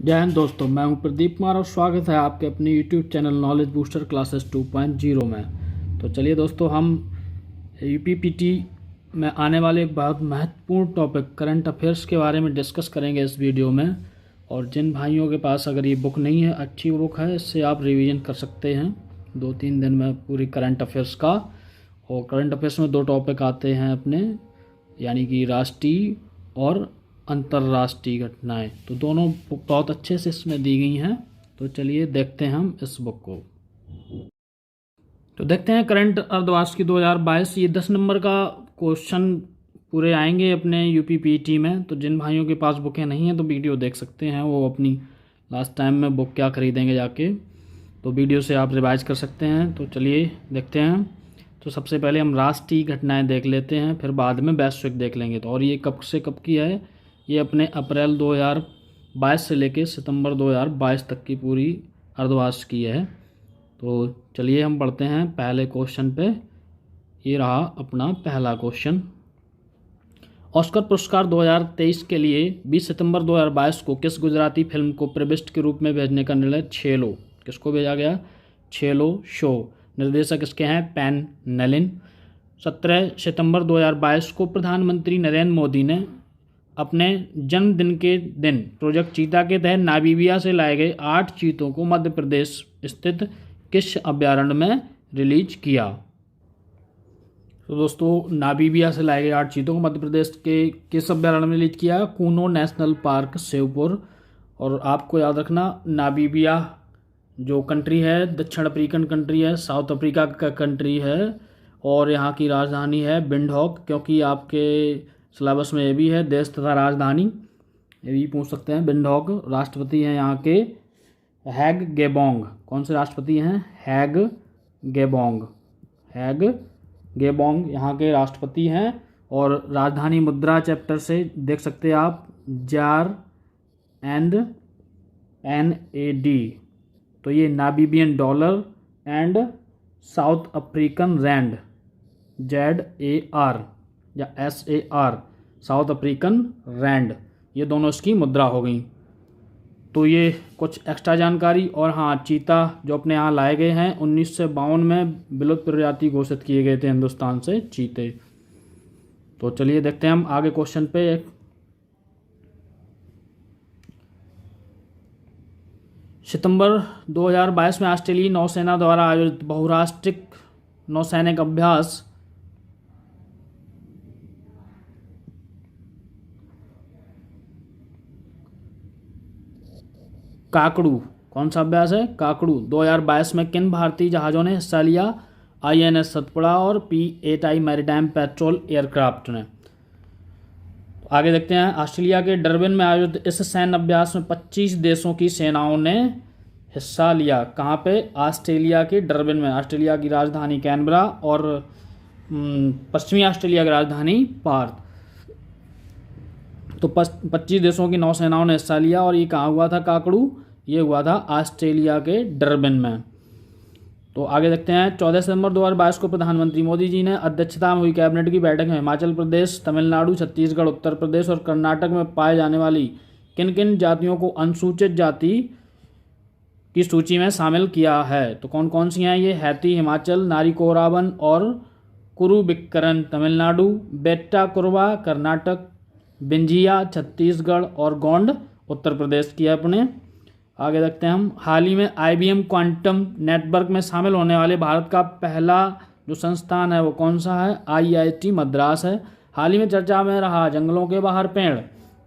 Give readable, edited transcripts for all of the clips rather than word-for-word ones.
जय हिंद दोस्तों, मैं हूं प्रदीप कुमार और स्वागत है आपके अपने YouTube channel knowledge booster classes 2.0 में। तो चलिए दोस्तों, हम यूपीपीटी में आने वाले एक बहुत महत्वपूर्ण टॉपिक करंट अफेयर्स के बारे में डिस्कस करेंगे इस वीडियो में। और जिन भाइयों के पास अगर ये बुक नहीं है, अच्छी बुक है, इससे आप रिवीजन कर सकते हैं 2-3 दिन में पूरी करंट अफेयर्स का। और करंट अफेयर्स में 2 टॉपिक आते हैं अपने, यानी कि राष्ट्रीय और अंतर्राष्ट्रीय घटनाएं। तो दोनों बहुत अच्छे से इसमें दी गई हैं। तो चलिए देखते हैं हम इस बुक को। तो देखते हैं करंट अर्धवार्षिक 2022, ये 10 नंबर का क्वेश्चन पूरे आएंगे अपने यूपीपीटी में। तो जिन भाइयों के पास बुकें नहीं हैं तो वीडियो देख सकते हैं, वो अपनी लास्ट टाइम में बुक क्या खरीदेंगे जाके, तो वीडियो से आप रिवाइज कर सकते हैं। तो चलिए देखते हैं। तो सबसे पहले हम राष्ट्रीय घटनाएं देख लेते हैं, फिर बाद में वैश्विक देख लेंगे। तो और ये कब से कब की है, ये अपने अप्रैल 2022 से लेकर सितंबर 2022 तक की पूरी अर्धवार्षिक की है। तो चलिए हम पढ़ते हैं पहले क्वेश्चन पे। ये रहा अपना पहला क्वेश्चन। ऑस्कर पुरस्कार 2023 के लिए 20 सितंबर 2022 को किस गुजराती फिल्म को प्रीबिस्ट के रूप में भेजने का निर्णय छेलो, किसको भेजा गया? छेलो शो। निर्देशक इसके हैं पैन नलिन। 17 सितंबर 2022 को प्रधानमंत्री नरेंद्र मोदी ने अपने जन्मदिन के दिन प्रोजेक्ट चीता के तहत नामीबिया से लाए गए 8 चीतों को मध्य प्रदेश स्थित किस अभयारण्य में रिलीज किया? तो दोस्तों, नामीबिया से लाए गए 8 चीतों को मध्य प्रदेश के किस अभयारण्य में रिलीज किया? Kuno national park, Shivpur. और आपको याद रखना, नामीबिया जो कंट्री है दक्षिण अफ्रीकन कंट्री है, साउथ अफ्रीका का कंट्री है, और यहाँ की राजधानी है विंडहॉक, क्योंकि आपके सिलेबस में ये भी है देश तथा राजधानी, ये भी पूछ सकते हैं। विंडहॉक। राष्ट्रपति हैं यहाँ के हैग गेबोंग। कौन से राष्ट्रपति हैं? हैग गेबोंग। हैग गेबोंग यहाँ के राष्ट्रपति हैं। और राजधानी मुद्रा चैप्टर से देख सकते हैं आप, जार एंड NAD। तो ये Namibian dollar and South African rand, ZAR या SAR, साउथ अफ्रीकन रैंड, ये दोनों इसकी मुद्रा हो गई। तो ये कुछ एक्स्ट्रा जानकारी। और हाँ, चीता जो अपने यहाँ लाए गए हैं 1952 में विलुप्त प्रजाति घोषित किए गए थे हिंदुस्तान से चीते। तो चलिए देखते हैं हम आगे क्वेश्चन पे। सितंबर 2022 में ऑस्ट्रेलियाई नौसेना द्वारा आयोजित बहुराष्ट्रीय नौसैनिक अभ्यास काकड़ू, कौन सा अभ्यास है? काकड़ू 2022 में किन भारतीय जहाज़ों ने हिस्सा लिया? INS सतपुड़ा और P8I मैरीटाइम पेट्रोल एयरक्राफ्ट ने। आगे देखते हैं। ऑस्ट्रेलिया के डरबिन में आयोजित इस सैन्य अभ्यास में 25 देशों की सेनाओं ने हिस्सा लिया। कहाँ पे? ऑस्ट्रेलिया के डरबिन में। ऑस्ट्रेलिया की राजधानी कैनबरा और पश्चिमी ऑस्ट्रेलिया की राजधानी पार्थ। तो 25 देशों की नौसेनाओं ने हिस्सा लिया। और ये कहाँ हुआ था काकड़ू? ये हुआ था ऑस्ट्रेलिया के डरबिन में। तो आगे देखते हैं। 14 सितंबर 2022 को प्रधानमंत्री मोदी जी ने अध्यक्षता में हुई कैबिनेट की बैठक में हिमाचल प्रदेश, तमिलनाडु, छत्तीसगढ़, उत्तर प्रदेश और कर्नाटक में पाए जाने वाली किन किन जातियों को अनुसूचित जाति की सूची में शामिल किया है? तो कौन कौन सी हैं ये? हैती हिमाचल, नारी कोरावन और कुरुविक्करन तमिलनाडु, बेट्टा कुरवा कर्नाटक, बिंजिया छत्तीसगढ़ और गोंड उत्तर प्रदेश की है अपने। आगे देखते हैं हम। हाल ही में IBM क्वांटम नेटवर्क में शामिल होने वाले भारत का पहला जो संस्थान है वो कौन सा है? IIT मद्रास है। हाल ही में चर्चा में रहा जंगलों के बाहर पेड़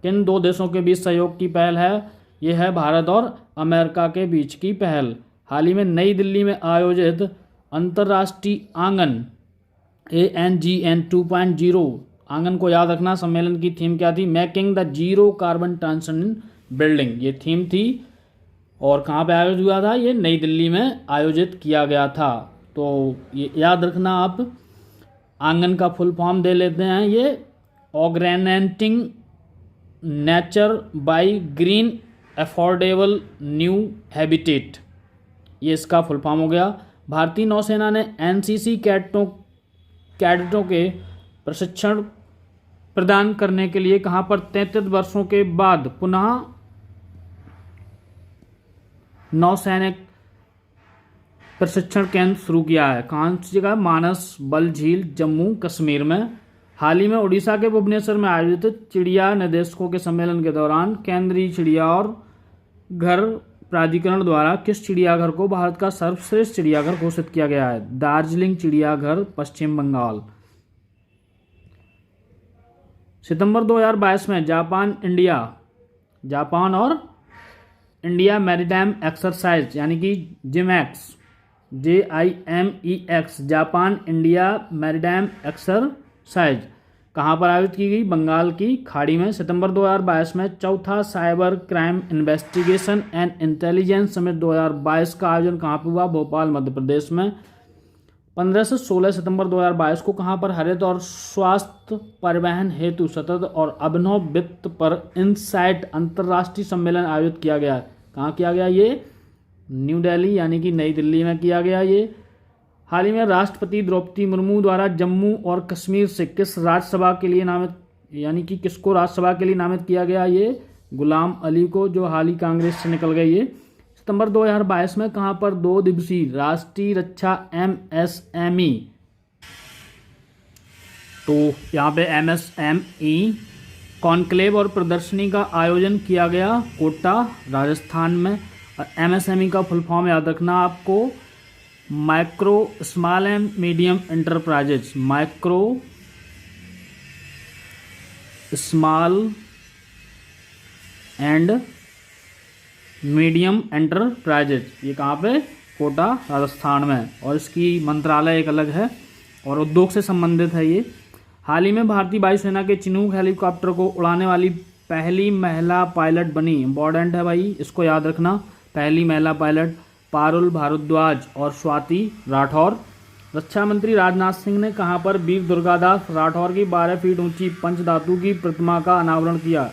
किन 2 देशों के बीच सहयोग की पहल है? ये है भारत और अमेरिका के बीच की पहल। हाल ही में नई दिल्ली में आयोजित अंतर्राष्ट्रीय आंगन ANGN 2.0 आंगन को याद रखना, सम्मेलन की थीम क्या थी? Making the zero carbon transition building, ये थीम थी। और कहाँ पे आयोजित हुआ था? ये नई दिल्ली में आयोजित किया गया था। तो ये याद रखना आप। आंगन का फुल फॉर्म दे लेते हैं, ये organising nature by green affordable new habitat, ये इसका फुल फॉर्म हो गया। भारतीय नौसेना ने NCC कैडेटों के प्रशिक्षण प्रदान करने के लिए कहाँ पर 33 वर्षों के बाद पुनः नौसैनिक प्रशिक्षण केंद्र शुरू किया है। कहाँ सी जगह? मानस बल झील, जम्मू कश्मीर में। हाल ही में उड़ीसा के भुवनेश्वर में आयोजित चिड़िया निदेशकों के सम्मेलन के दौरान केंद्रीय चिड़िया और घर प्राधिकरण द्वारा किस चिड़ियाघर को भारत का सर्वश्रेष्ठ चिड़ियाघर घोषित किया गया है? दार्जिलिंग चिड़ियाघर, पश्चिम बंगाल। सितंबर 2022 में जापान और इंडिया मैरीटाइम एक्सरसाइज यानी कि JIMEX, JIMEX, Japan India maritime exercise कहाँ पर आयोजित की गई? बंगाल की खाड़ी में। सितंबर 2022 में चौथा cyber crime investigation and intelligence summit 2022 का आयोजन कहाँ पर हुआ? भोपाल, मध्य प्रदेश में। 15 से 16 सितंबर 2022 को कहाँ पर हरित और स्वास्थ्य परिवहन हेतु सतत और अभिनव वित्त पर इनसाइट अंतर्राष्ट्रीय सम्मेलन आयोजित किया गया? कहाँ किया गया? ये न्यू दिल्ली यानी कि नई दिल्ली में किया गया। ये हाल ही में राष्ट्रपति द्रौपदी मुर्मू द्वारा जम्मू और कश्मीर से किस राज्यसभा के लिए नामित यानी कि किसको राज्यसभा के लिए नामित किया गया? ये गुलाम अली को, जो हाल ही कांग्रेस से निकल गए। ये सितंबर 2022 में कहाँ पर 2 दिवसीय राष्ट्रीय रक्षा MSME, तो यहाँ पे MSME कॉन्क्लेव और प्रदर्शनी का आयोजन किया गया कोटा, राजस्थान में। और MSME का फुल फॉर्म याद रखना आपको, micro small and medium enterprises, micro small and medium enterprises. ये कहाँ पे? कोटा, राजस्थान में। और इसकी मंत्रालय एक अलग है और उद्योग से संबंधित है ये। हाल ही में भारतीय वायुसेना के चिनूक हेलीकॉप्टर को उड़ाने वाली पहली महिला पायलट बनी। इंपॉर्टेंट है भाई, इसको याद रखना। पहली महिला पायलट पारुल भारद्वाज और स्वाति राठौर। रक्षा मंत्री राजनाथ सिंह ने कहां पर वीर दुर्गादास राठौर की 12 फीट ऊंची पंचधातु की प्रतिमा का अनावरण किया?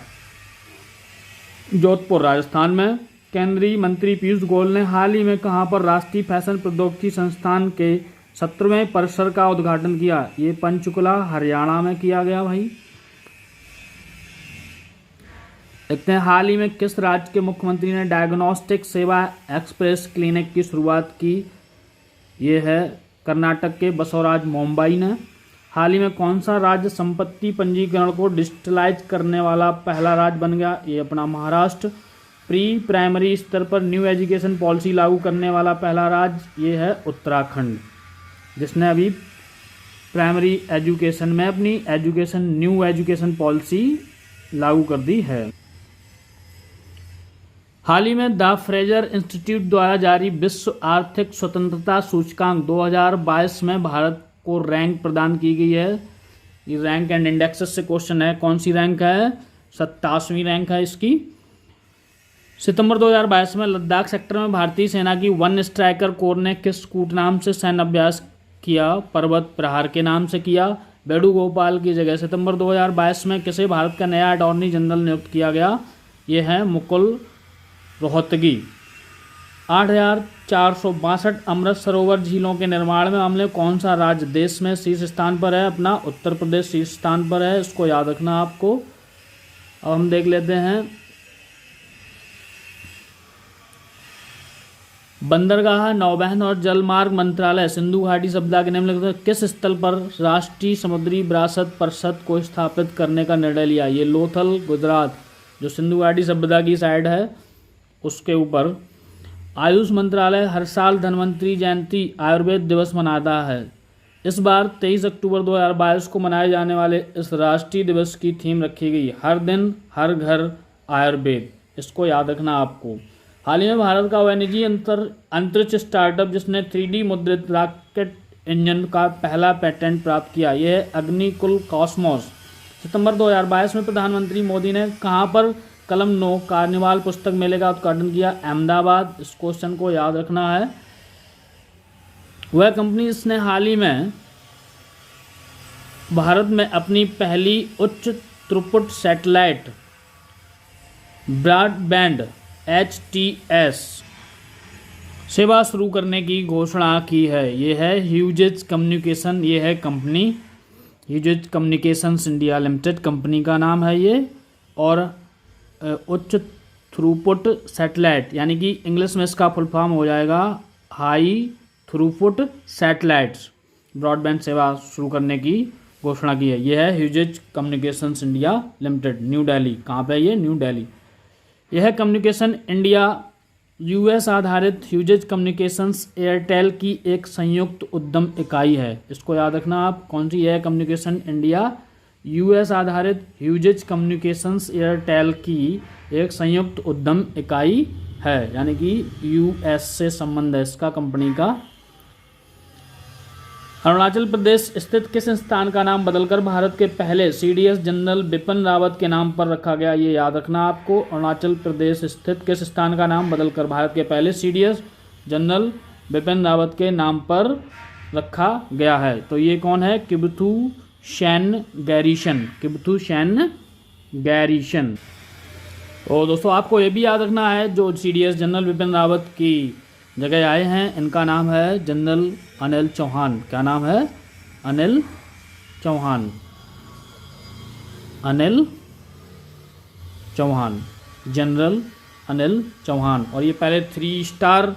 जोधपुर, राजस्थान में। केंद्रीय मंत्री पीयूष गोयल ने हाल ही में कहां पर राष्ट्रीय फैशन प्रौद्योगिकी संस्थान के 17वें परिसर का उद्घाटन किया? ये पंचकुला, हरियाणा में किया गया भाई। देखते हैं हाल ही में किस राज्य के मुख्यमंत्री ने डायग्नोस्टिक सेवा एक्सप्रेस क्लिनिक की शुरुआत की? ये है कर्नाटक के बसवराज मुंबई ने। हाल ही में कौन सा राज्य संपत्ति पंजीकरण को डिजिटलाइज करने वाला पहला राज्य बन गया? ये अपना महाराष्ट्र। प्री प्राइमरी स्तर पर न्यू एजुकेशन पॉलिसी लागू करने वाला पहला राज्य ये है उत्तराखंड, जिसने अभी प्राइमरी एजुकेशन में अपनी न्यू एजुकेशन पॉलिसी लागू कर दी है। हाल ही में द फ्रेजर इंस्टीट्यूट द्वारा जारी विश्व आर्थिक स्वतंत्रता सूचकांक 2022 में भारत को रैंक प्रदान की गई है। ये रैंक एंड इंडेक्सेस से क्वेश्चन है। कौन सी रैंक है? 27वीं रैंक है इसकी। सितंबर 2022 में लद्दाख सेक्टर में भारतीय सेना की वन स्ट्राइकर कोर ने किस कूट नाम से सैन्य अभ्यास किया? पर्वत प्रहार के नाम से किया। वेणुगोपाल की जगह सितंबर 2022 में किसे भारत का नया अटॉर्नी जनरल नियुक्त किया गया? ये है मुकुल रोहतगी। 8,462 अमृत सरोवर झीलों के निर्माण में मामले कौन सा राज्य देश में शीर्ष स्थान पर है? अपना उत्तर प्रदेश शीर्ष स्थान पर है, इसको याद रखना आपको। अब हम देख लेते हैं बंदरगाह, नौवहन और जलमार्ग मंत्रालय सिंधु घाटी सभ्यता के निम्नलिखित किस स्थल पर राष्ट्रीय समुद्री विरासत परिषद को स्थापित करने का निर्णय लिया? ये लोथल, गुजरात, जो सिंधु घाटी सभ्यता की साइड है उसके ऊपर। आयुष मंत्रालय हर साल धन्वंतरी जयंती आयुर्वेद दिवस मनाता है। इस बार 23 अक्टूबर 2022 को मनाए जाने वाले इस राष्ट्रीय दिवस की थीम रखी गई हर दिन हर घर आयुर्वेद, इसको याद रखना आपको। हाल ही में भारत का वह निजी अंतरिक्ष स्टार्टअप जिसने 3D मुद्रित रॉकेट इंजन का पहला पेटेंट प्राप्त किया, यह है अग्निकुल कॉस्मोस। सितंबर 2022 में प्रधानमंत्री मोदी ने कहां पर कलम 9 कार्निवाल पुस्तक मेले का उद्घाटन किया? अहमदाबाद। इस क्वेश्चन को याद रखना है। वह कंपनी इसने हाल ही में भारत में अपनी पहली उच्च थ्रूपुट सैटेलाइट ब्रॉडबैंड HTS सेवा शुरू करने की घोषणा की है। ये है ह्यूजेस कम्युनिकेशन, ये है company Hughes communications India limited company का नाम है ये। और उच्च थ्रूपुट सैटेलाइट, यानी कि इंग्लिश में इसका फुल फॉर्म हो जाएगा हाई थ्रूपुट सैटेलाइट्स ब्रॉडबैंड सेवा शुरू करने की घोषणा की है। यह है ह्यूजेज communications India limited, new Delhi. कहाँ पे है ये? न्यू दिल्ली। यह कम्युनिकेशन इंडिया यूएस आधारित ह्यूजेज कम्युनिकेशंस एयरटेल की एक संयुक्त उद्यम इकाई है। इसको याद रखना आप, कौन सी है? कम्युनिकेशन इंडिया यूएस आधारित ह्यूजेज कम्युनिकेशंस एयरटेल की एक संयुक्त उद्यम इकाई है, यानी कि यूएस से संबंध है इसका कंपनी का। अरुणाचल प्रदेश स्थित किस संस्थान का नाम बदलकर भारत के पहले सीडीएस जनरल बिपिन रावत के नाम पर रखा गया? ये याद रखना आपको। अरुणाचल प्रदेश स्थित किस स्थान का नाम बदलकर भारत के पहले सीडीएस जनरल बिपिन रावत के नाम पर रखा गया है? तो ये कौन है? किबथू शैन गैरीशन। किबथू शैन गैरीशन। तो दोस्तों आपको ये भी याद रखना है, जो सीडीएस जनरल बिपिन रावत की जगह आए हैं इनका नाम है जनरल अनिल चौहान। क्या नाम है? अनिल चौहान। अनिल चौहान, जनरल अनिल चौहान। और ये पहले 3 स्टार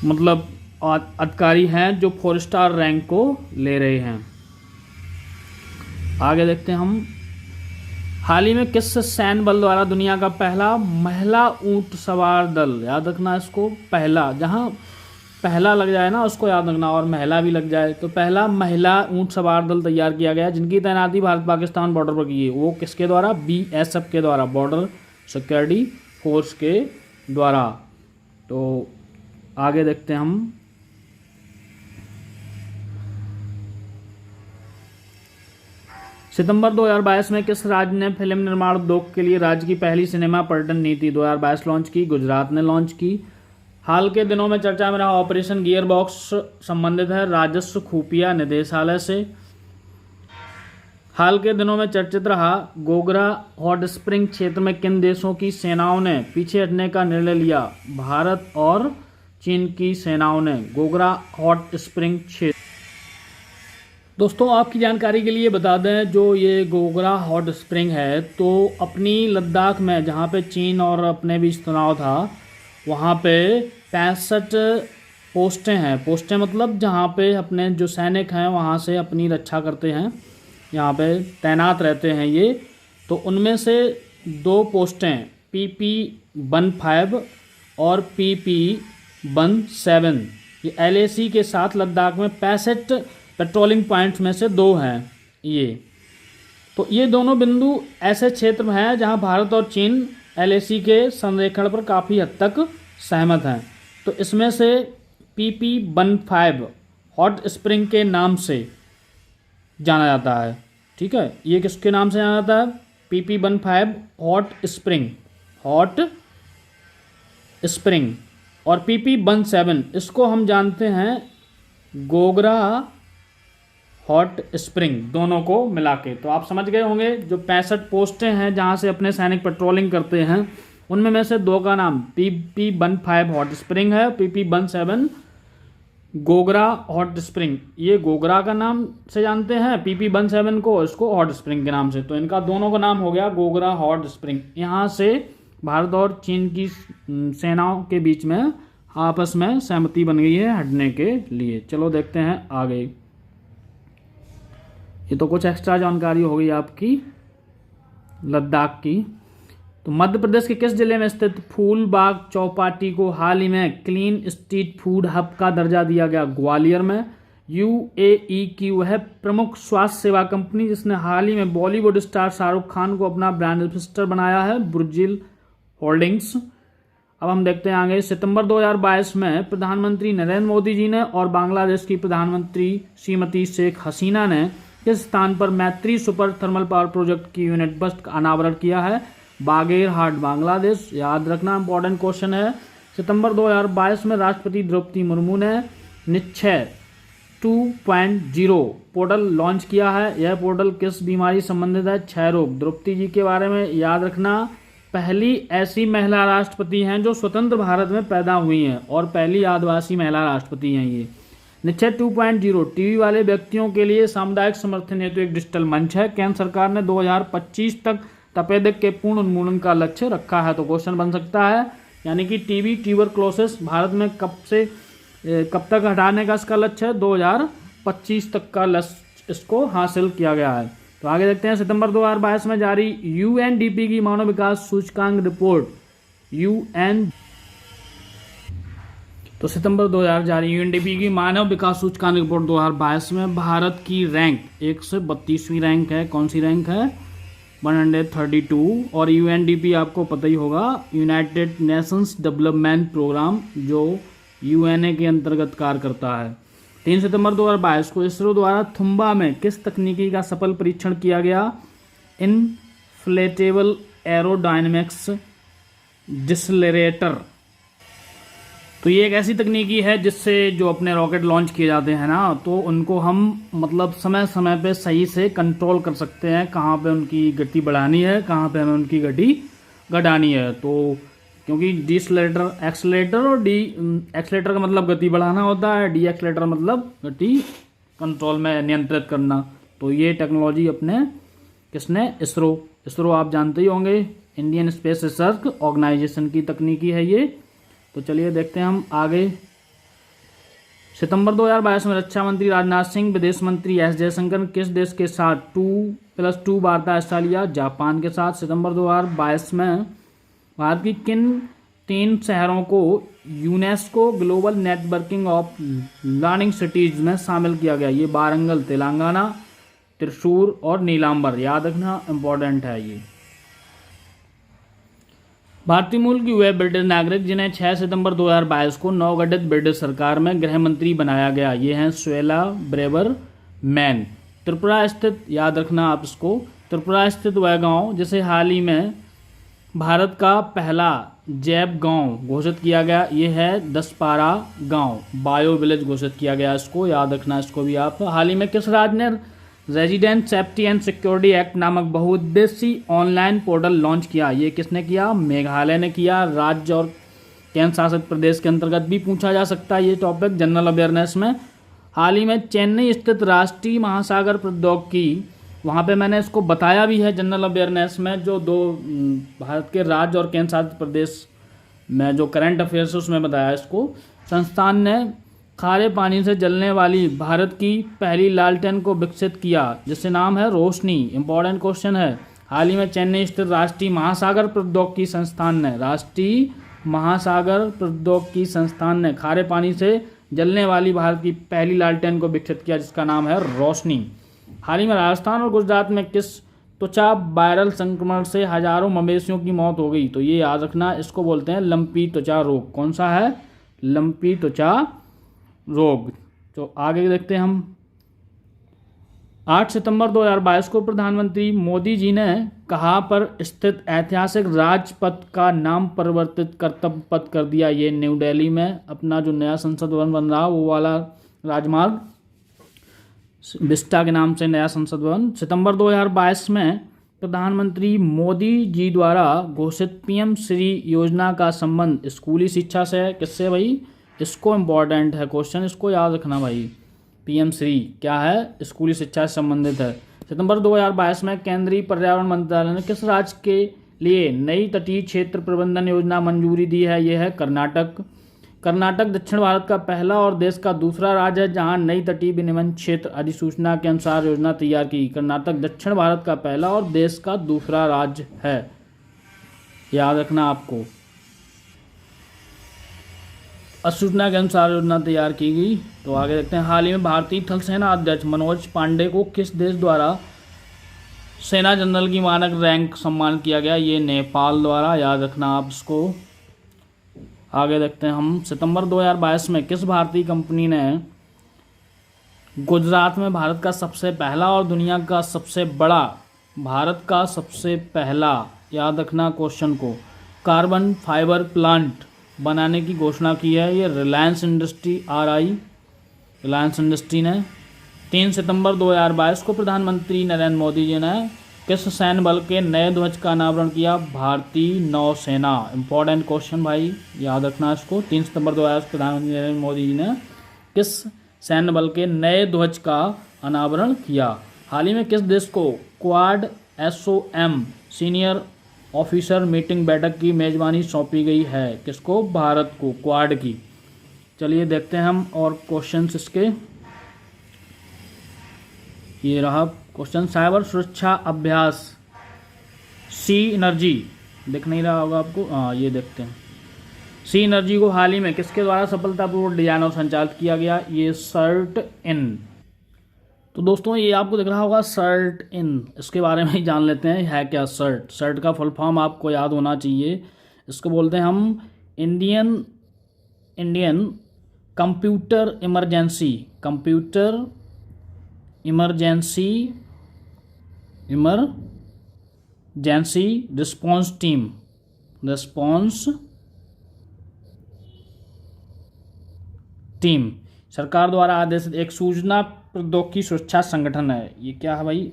मतलब अधिकारी हैं जो 4 स्टार रैंक को ले रहे हैं। आगे देखते हैं हम। हाल ही में किस सैन्य बल द्वारा दुनिया का पहला महिला ऊंट सवार दल, याद रखना इसको, पहला, जहां पहला लग जाए ना उसको याद रखना, और महिला भी लग जाए, तो पहला महिला ऊंट सवार दल तैयार किया गया जिनकी तैनाती भारत पाकिस्तान बॉर्डर पर की है। वो किसके द्वारा? बीएसएफ के द्वारा, बॉर्डर सिक्योरिटी फोर्स के द्वारा। तो आगे देखते हैं हम। सितंबर 2022 में किस राज्य ने फिल्म निर्माण उद्योग के लिए राज्य की पहली सिनेमा पर्यटन नीति 2022 लॉन्च की? गुजरात ने लॉन्च की। हाल के दिनों में चर्चा में रहा ऑपरेशन गियर बॉक्स संबंधित है राजस्व खुफिया निदेशालय से। हाल के दिनों में चर्चित रहा गोगरा हॉट स्प्रिंग क्षेत्र में किन देशों की सेनाओं ने पीछे हटने का निर्णय लिया? भारत और चीन की सेनाओं ने गोगरा हॉट स्प्रिंग क्षेत्र। दोस्तों आपकी जानकारी के लिए बता दें, जो ये गोगरा हॉट स्प्रिंग है तो अपनी लद्दाख में, जहाँ पे चीन और अपने बीच तनाव था, वहाँ पे 65 पोस्टें हैं। पोस्टें मतलब जहाँ पे अपने जो सैनिक हैं वहाँ से अपनी रक्षा करते हैं, यहाँ पे तैनात रहते हैं ये। तो उनमें से 2 पोस्टें PP-15 और PP-17 ये LAC के साथ लद्दाख में 65 पेट्रोलिंग पॉइंट्स में से 2 हैं ये। तो ये दोनों बिंदु ऐसे क्षेत्र में हैं जहां भारत और चीन LAC के संरेखण पर काफ़ी हद तक सहमत हैं। तो इसमें से PP-15 हॉट स्प्रिंग के नाम से जाना जाता है, ठीक है। ये किसके नाम से जाना जाता है? PP-15 hot spring, hot spring. और PP-17 इसको हम जानते हैं गोगरा हॉट स्प्रिंग, दोनों को मिला के। तो आप समझ गए होंगे, जो 65 पोस्टें हैं जहां से अपने सैनिक पेट्रोलिंग करते हैं उनमें में से 2 का नाम PP-15 हॉट स्प्रिंग है, PP-17 गोगरा हॉट स्प्रिंग। ये गोगरा का नाम से जानते हैं PP-17 को, इसको हॉट स्प्रिंग के नाम से। तो इनका दोनों का नाम हो गया गोगरा हॉट स्प्रिंग। यहाँ से भारत और चीन की सेनाओं के बीच में आपस में सहमति बन गई है हटने के लिए। चलो देखते हैं आगे। ये तो कुछ एक्स्ट्रा जानकारी हो गई आपकी लद्दाख की। तो मध्य प्रदेश के किस जिले में स्थित फूलबाग चौपाटी को हाल ही में क्लीन स्ट्रीट फूड हब का दर्जा दिया गया? ग्वालियर में। UAE की वह प्रमुख स्वास्थ्य सेवा कंपनी जिसने हाल ही में बॉलीवुड स्टार शाहरुख खान को अपना ब्रांड एम्बेसडर बनाया है, बुर्जिल होल्डिंग्स। अब हम देखते हैं आगे। सितंबर 2022 में प्रधानमंत्री नरेंद्र मोदी जी ने और बांग्लादेश की प्रधानमंत्री श्रीमती शेख हसीना ने किस स्थान पर मैत्री सुपर थर्मल पावर प्रोजेक्ट की यूनिट बस्ट का अनावरण किया है? बागेरहाट, बांग्लादेश। याद रखना, इंपॉर्टेंट क्वेश्चन है। सितंबर 2022 में राष्ट्रपति द्रौपदी मुर्मू ने निश्चय 2.0 पोर्टल लॉन्च किया है। यह पोर्टल किस बीमारी संबंधित है? क्षय रोग। द्रौपदी जी के बारे में याद रखना, पहली ऐसी महिला राष्ट्रपति हैं जो स्वतंत्र भारत में पैदा हुई हैं और पहली आदिवासी महिला राष्ट्रपति हैं ये। निश्चय 2.0 टीवी वाले व्यक्तियों के लिए सामुदायिक समर्थन हेतु एक डिजिटल मंच है। केंद्र सरकार ने 2025 तक तपेदिक के पूर्ण उन्मूलन का लक्ष्य रखा है। तो क्वेश्चन बन सकता है, यानी कि टीबी ट्यूबरक्लोसिस भारत में कब तक हटाने का इसका लक्ष्य है, 2025 तक का लक्ष्य इसको हासिल किया गया है। तो आगे देखते हैं, सितंबर 2022 में जारी यूएनडीपी की मानव विकास सूचकांक रिपोर्ट तो सितंबर 2000 जारी यूएनडीपी की मानव विकास सूचकांक रिपोर्ट 2022 में भारत की रैंक 132वीं रैंक है। कौन सी रैंक है, 132। और यूएनडीपी आपको पता ही होगा, यूनाइटेड नेशंस डेवलपमेंट प्रोग्राम, जो यूएनए के अंतर्गत कार्य करता है। 3 सितंबर 2022 को इसरो द्वारा थुम्बा में किस तकनीकी का सफल परीक्षण किया गया, इनफ्लेटेबल एरोडायनेमिक्स डिसलेरेटर। तो ये एक ऐसी तकनीकी है जिससे जो अपने रॉकेट लॉन्च किए जाते हैं ना, तो उनको हम मतलब समय समय पे सही से कंट्रोल कर सकते हैं, कहाँ पे उनकी गति बढ़ानी है, कहाँ पे हमें उनकी गति घटानी है। तो क्योंकि डिसलेरेटर, एक्सलेटर और एक्सलेटर का मतलब गति बढ़ाना होता है, डी एक्सलेटर मतलब गति कंट्रोल में नियंत्रित करना। तो ये टेक्नोलॉजी अपने किसने, इसरो आप जानते ही होंगे, इंडियन स्पेस रिसर्च ऑर्गेनाइजेशन की तकनीकी है ये। तो चलिए देखते हैं हम आगे। सितंबर 2022 में रक्षा मंत्री राजनाथ सिंह, विदेश मंत्री एस जयशंकर किस देश के साथ 2+2 वार्ता हिस्सा लिया, जापान के साथ। सितंबर 2022 में भारत की किन 3 शहरों को UNESCO global networking of learning cities में शामिल किया गया, ये वारंगल तेलंगाना, त्रिशूर और नीलांबर, याद रखना इंपॉर्टेंट है ये। भारतीय मूल की हुए ब्रिटिश नागरिक जिन्हें 6 सितंबर 2022 को नवगठित ब्रिटिश सरकार में गृह मंत्री बनाया गया, ये हैं स्वेला ब्रेवर मैन। त्रिपुरा स्थित, याद रखना आप इसको, त्रिपुरा स्थित वह गांव जिसे हाल ही में भारत का पहला जैव गांव घोषित किया गया, ये है दसपारा गांव, बायो विलेज घोषित किया गया इसको, याद रखना इसको भी आप। हाल ही में किस राज्य ने resident safety and security act नामक बहुउद्देशीय ऑनलाइन पोर्टल लॉन्च किया, ये किसने किया, मेघालय ने किया। राज्य और केंद्र शासित प्रदेश के अंतर्गत भी पूछा जा सकता है ये टॉपिक जनरल अवेयरनेस में। हाल ही में चेन्नई स्थित राष्ट्रीय महासागर प्रौद्योगिकी, वहाँ पे मैंने इसको बताया भी है जनरल अवेयरनेस में, जो 2 भारत के राज्य और केंद्र शासित प्रदेश में जो करंट अफेयर्स है उसमें बताया इसको। संस्थान ने खारे पानी से जलने वाली भारत की पहली लालटेन को विकसित किया जिससे नाम है रोशनी, इंपॉर्टेंट क्वेश्चन है। हाल ही में चेन्नई स्थित राष्ट्रीय महासागर प्रौद्योगिकी संस्थान ने खारे पानी से जलने वाली भारत की पहली लालटेन को विकसित किया जिसका नाम है रोशनी। हाल ही में राजस्थान और गुजरात में किस त्वचा वायरल संक्रमण से हजारों मवेशियों की मौत हो गई, तो ये याद रखना, इसको बोलते हैं लंपी त्वचा रोग। कौन सा है, लंपी त्वचा रोग। तो आगे देखते हैं हम। 8 सितंबर 2022 को प्रधानमंत्री मोदी जी ने कहाँ पर स्थित ऐतिहासिक राजपथ का नाम परिवर्तित कर्तव्य पथ कर दिया, ये न्यू दिल्ली में अपना जो नया संसद भवन बन रहा वो वाला राजमार्ग, विस्टा के नाम से नया संसद भवन। सितंबर 2022 में प्रधानमंत्री मोदी जी द्वारा घोषित पीएम श्री योजना का संबंध स्कूली शिक्षा से है, किससे भाई, इसको इम्पॉर्टेंट है क्वेश्चन, इसको याद रखना भाई। पीएम श्री क्या है, स्कूली शिक्षा से संबंधित है। सितंबर 2022 में केंद्रीय पर्यावरण मंत्रालय ने किस राज्य के लिए नई तटीय क्षेत्र प्रबंधन योजना मंजूरी दी है, यह है कर्नाटक। कर्नाटक दक्षिण भारत का पहला और देश का दूसरा राज्य है जहां नई तटीय विनियमन क्षेत्र अधिसूचना के अनुसार योजना तैयार की। कर्नाटक दक्षिण भारत का पहला और देश का दूसरा राज्य है, याद रखना आपको। अधिसूचना के अनुसार योजना तैयार की गई। तो आगे देखते हैं। हाल ही में भारतीय थल सेना अध्यक्ष मनोज पांडे को किस देश द्वारा सेना जनरल की मानक रैंक सम्मान किया गया, ये नेपाल द्वारा, याद रखना आप इसको। आगे देखते हैं हम। सितंबर 2022 में किस भारतीय कंपनी ने गुजरात में भारत का सबसे पहला और दुनिया का सबसे बड़ा, भारत का सबसे पहला, याद रखना क्वेश्चन को, कार्बन फाइबर प्लांट बनाने की घोषणा की है, ये रिलायंस इंडस्ट्री रिलायंस इंडस्ट्री ने। 3 सितंबर 2022 को प्रधानमंत्री नरेंद्र मोदी जी ने किस सैन्य बल के नए ध्वज का अनावरण किया, भारतीय नौसेना, इंपॉर्टेंट क्वेश्चन भाई, याद रखना इसको। 3 सितंबर 2022 प्रधानमंत्री नरेंद्र मोदी जी ने किस सैन्य बल के नए ध्वज का अनावरण किया। हाल ही में किस देश को quad SOM senior officer meeting बैठक की मेज़बानी सौंपी गई है किसको? भारत को, क्वाड की। चलिए देखते हैं हम और क्वेश्चंस इसके। ये रहा क्वेश्चन, साइबर सुरक्षा अभ्यास सिनर्जी, दिख नहीं रहा होगा आपको, हाँ ये देखते हैं। सिनर्जी को हाल ही में किसके द्वारा सफलतापूर्वक डिजाइन और संचालित किया गया? ये सर्ट इन। तो दोस्तों ये आपको दिख रहा होगा सर्ट इन, इसके बारे में ही जान लेते हैं है क्या सर्ट। सर्ट का फुल फॉर्म आपको याद होना चाहिए। इसको बोलते हैं हम Indian computer emergency response team सरकार द्वारा आदेशित एक सूचना प्रौद्योगिकी सुरक्षा संगठन है। ये क्या है भाई?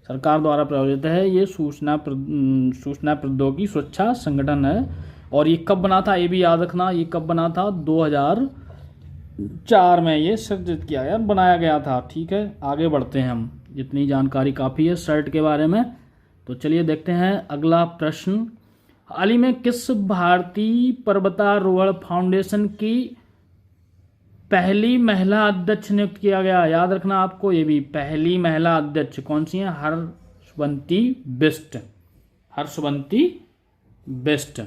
सरकार द्वारा प्रायोजित है, ये सूचना प्रौद्योगिकी सुरक्षा संगठन है। और ये कब बना था ये भी याद रखना, ये कब बना था? 2004 में ये सृजित किया गया, बनाया गया था। ठीक है, आगे बढ़ते हैं हम, इतनी जानकारी काफ़ी है सर्ट के बारे में। तो चलिए देखते हैं अगला प्रश्न। हाल ही में किस भारतीय पर्वतारोहण फाउंडेशन की पहली महिला अध्यक्ष नियुक्त किया गया? याद रखना आपको, ये भी पहली महिला अध्यक्ष कौन सी है? हर्षवंती बिष्ट।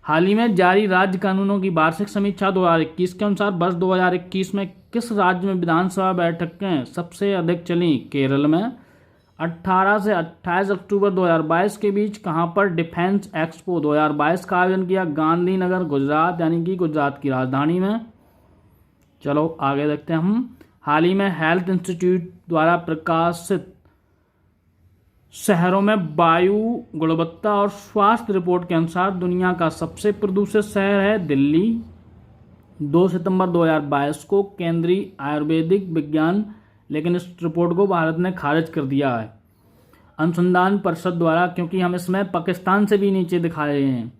हाल ही में जारी राज्य कानूनों की वार्षिक समीक्षा 2021 के अनुसार वर्ष 2021 में किस राज्य में विधानसभा बैठकें सबसे अधिक चली? केरल में। 18 से 28 अक्टूबर 2022 के बीच कहां पर डिफेंस एक्सपो 2022 का आयोजन किया? गांधीनगर, गुजरात, यानी कि गुजरात की राजधानी में। चलो आगे देखते हैं हम। हाल ही में हेल्थ इंस्टीट्यूट द्वारा प्रकाशित शहरों में वायु गुणवत्ता और स्वास्थ्य रिपोर्ट के अनुसार दुनिया का सबसे प्रदूषित शहर है दिल्ली। 2 सितंबर 2022 को केंद्रीय आयुर्वेदिक विज्ञान, लेकिन इस रिपोर्ट को भारत ने खारिज कर दिया है अनुसंधान परिषद द्वारा, क्योंकि हम इसमें पाकिस्तान से भी नीचे दिखाए हैं।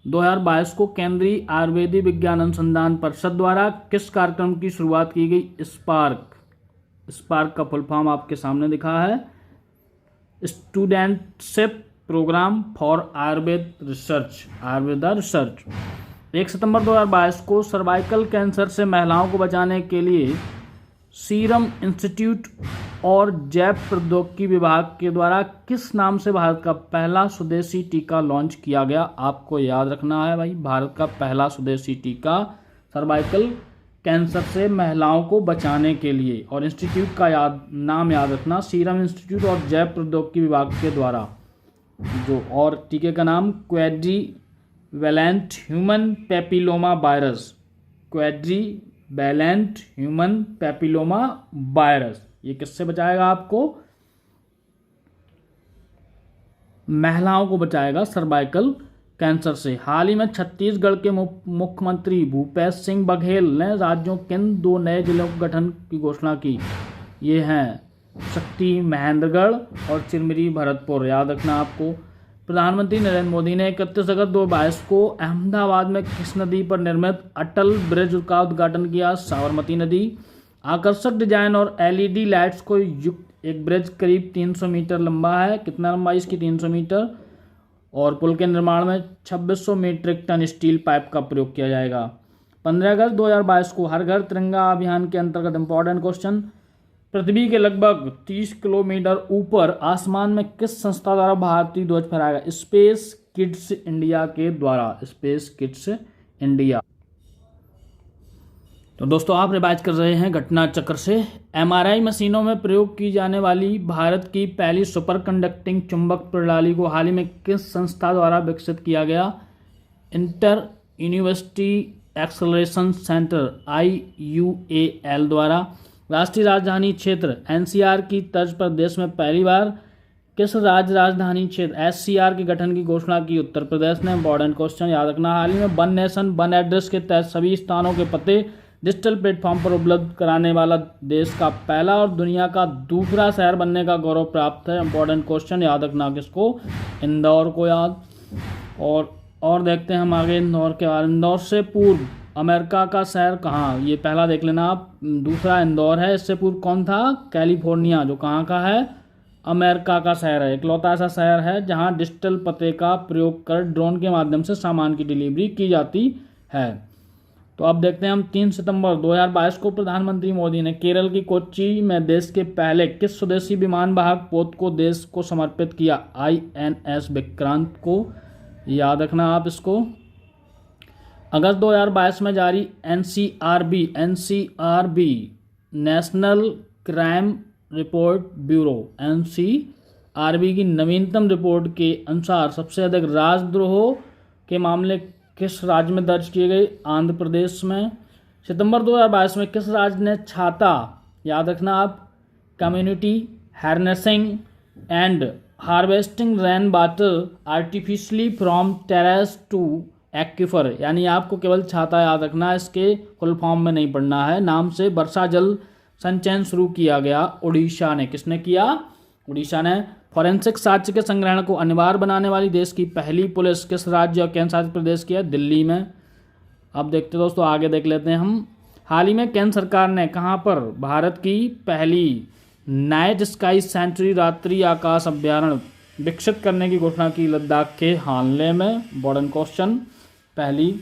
2022 को केंद्रीय आयुर्वेदिक विज्ञान अनुसंधान परिषद द्वारा किस कार्यक्रम की शुरुआत की गई? स्पार्क का फुल फॉर्म आपके सामने दिखा है, studentship programme for Ayurveda research. 1 सितंबर 2022 को सर्वाइकल कैंसर से महिलाओं को बचाने के लिए सीरम इंस्टीट्यूट और जैव प्रौद्योगिकी विभाग के द्वारा किस नाम से भारत का पहला स्वदेशी टीका लॉन्च किया गया? आपको याद रखना है भाई, भारत का पहला स्वदेशी टीका सर्वाइकल कैंसर से महिलाओं को बचाने के लिए, और इंस्टीट्यूट का नाम याद रखना, सीरम इंस्टीट्यूट और जैव प्रौद्योगिकी विभाग के द्वारा जो, और टीके का नाम क्वाड्रीवैलेंट ह्यूमन पैपिलोमा वायरस। ये किससे बचाएगा आपको? महिलाओं को बचाएगा सर्वाइकल कैंसर से। हाल ही में छत्तीसगढ़ के मुख्यमंत्री भूपेश सिंह बघेल ने राज्यों के 2 नए जिलों के गठन की घोषणा की। ये हैं शक्ति महेंद्रगढ़ और चिरमिरी भरतपुर, याद रखना आपको। प्रधानमंत्री नरेंद्र मोदी ने 31 अगस्त 2022 को अहमदाबाद में किस नदी पर निर्मित अटल ब्रिज का उद्घाटन किया? साबरमती नदी। आकर्षक डिजाइन और एलईडी लाइट्स को युक्त एक ब्रिज करीब 300 मीटर लंबा है। कितना लंबाई इसकी? 300 मीटर। और पुल के निर्माण में 2600 मीट्रिक टन स्टील पाइप का प्रयोग किया जाएगा। 15 अगस्त 2022 को हर घर तिरंगा अभियान के अंतर्गत इंपॉर्टेंट क्वेश्चन, पृथ्वी के लगभग 30 किलोमीटर ऊपर आसमान में किस संस्था द्वारा भारतीय ध्वज फहराया गया? स्पेस किड्स इंडिया के द्वारा, स्पेस किड्स इंडिया। तो दोस्तों आप रिवाइज कर रहे हैं घटना चक्र से। एमआरआई मशीनों में प्रयोग की जाने वाली भारत की पहली सुपर कंडक्टिंग चुंबक प्रणाली को हाल ही में किस संस्था द्वारा विकसित किया गया? Inter university acceleration centre IUAL द्वारा। राष्ट्रीय राजधानी क्षेत्र NCR की तर्ज पर देश में पहली बार किस राज्य राजधानी क्षेत्र SCR के गठन की घोषणा की? उत्तर प्रदेश ने। इंपॉर्टेंट क्वेश्चन याद रखना। हाल ही में वन नेशन वन एड्रेस के तहत सभी स्थानों के पते डिजिटल प्लेटफॉर्म पर उपलब्ध कराने वाला देश का पहला और दुनिया का दूसरा शहर बनने का गौरव प्राप्त है। इंपॉर्टेंट क्वेश्चन याद रखना किसको? इंदौर को याद। और देखते हैं हम आगे इंदौर के बारे में। इंदौर से पूर्व अमेरिका का शहर कहाँ? ये पहला देख लेना आप, दूसरा इंदौर है। इससे पूर्व कौन था? कैलिफोर्निया, जो कहाँ का है? अमेरिका का शहर है, इकलौता ऐसा शहर है जहां डिजिटल पते का प्रयोग कर ड्रोन के माध्यम से सामान की डिलीवरी की जाती है। तो अब देखते हैं हम 3 सितंबर 2022 को प्रधानमंत्री मोदी ने केरल की कोच्चि में देश के पहले किस स्वदेशी विमान वाहक पोत को देश को समर्पित किया? INS विक्रांत को। याद रखना आप इसको। अगस्त 2022 में जारी NCRB national crime report bureau NCRB की नवीनतम रिपोर्ट के अनुसार सबसे अधिक राजद्रोह के मामले किस राज्य में दर्ज किए गए? आंध्र प्रदेश में। सितंबर 2022 में किस राज्य ने छाता, याद रखना आप, community harnessing and harvesting rain water artificially from terrace to aquifer, यानी आपको केवल छाता याद रखना है, इसके फुल फॉर्म में नहीं पढ़ना है, नाम से वर्षा जल संचयन शुरू किया गया उड़ीसा ने। किसने किया? उड़ीसा ने। फॉरेंसिक साक्ष्य के संग्रहण को अनिवार्य बनाने वाली देश की पहली पुलिस किस राज्य और केंद्र शासित प्रदेश की है? दिल्ली में। अब देखते दोस्तों आगे देख लेते हैं हम। हाल ही में केंद्र सरकार ने कहां पर भारत की पहली नाइट स्काई सेंचुरी रात्रि आकाश अभ्यारण्य विकसित करने की घोषणा की? लद्दाख के हानले में। Important question. पहली,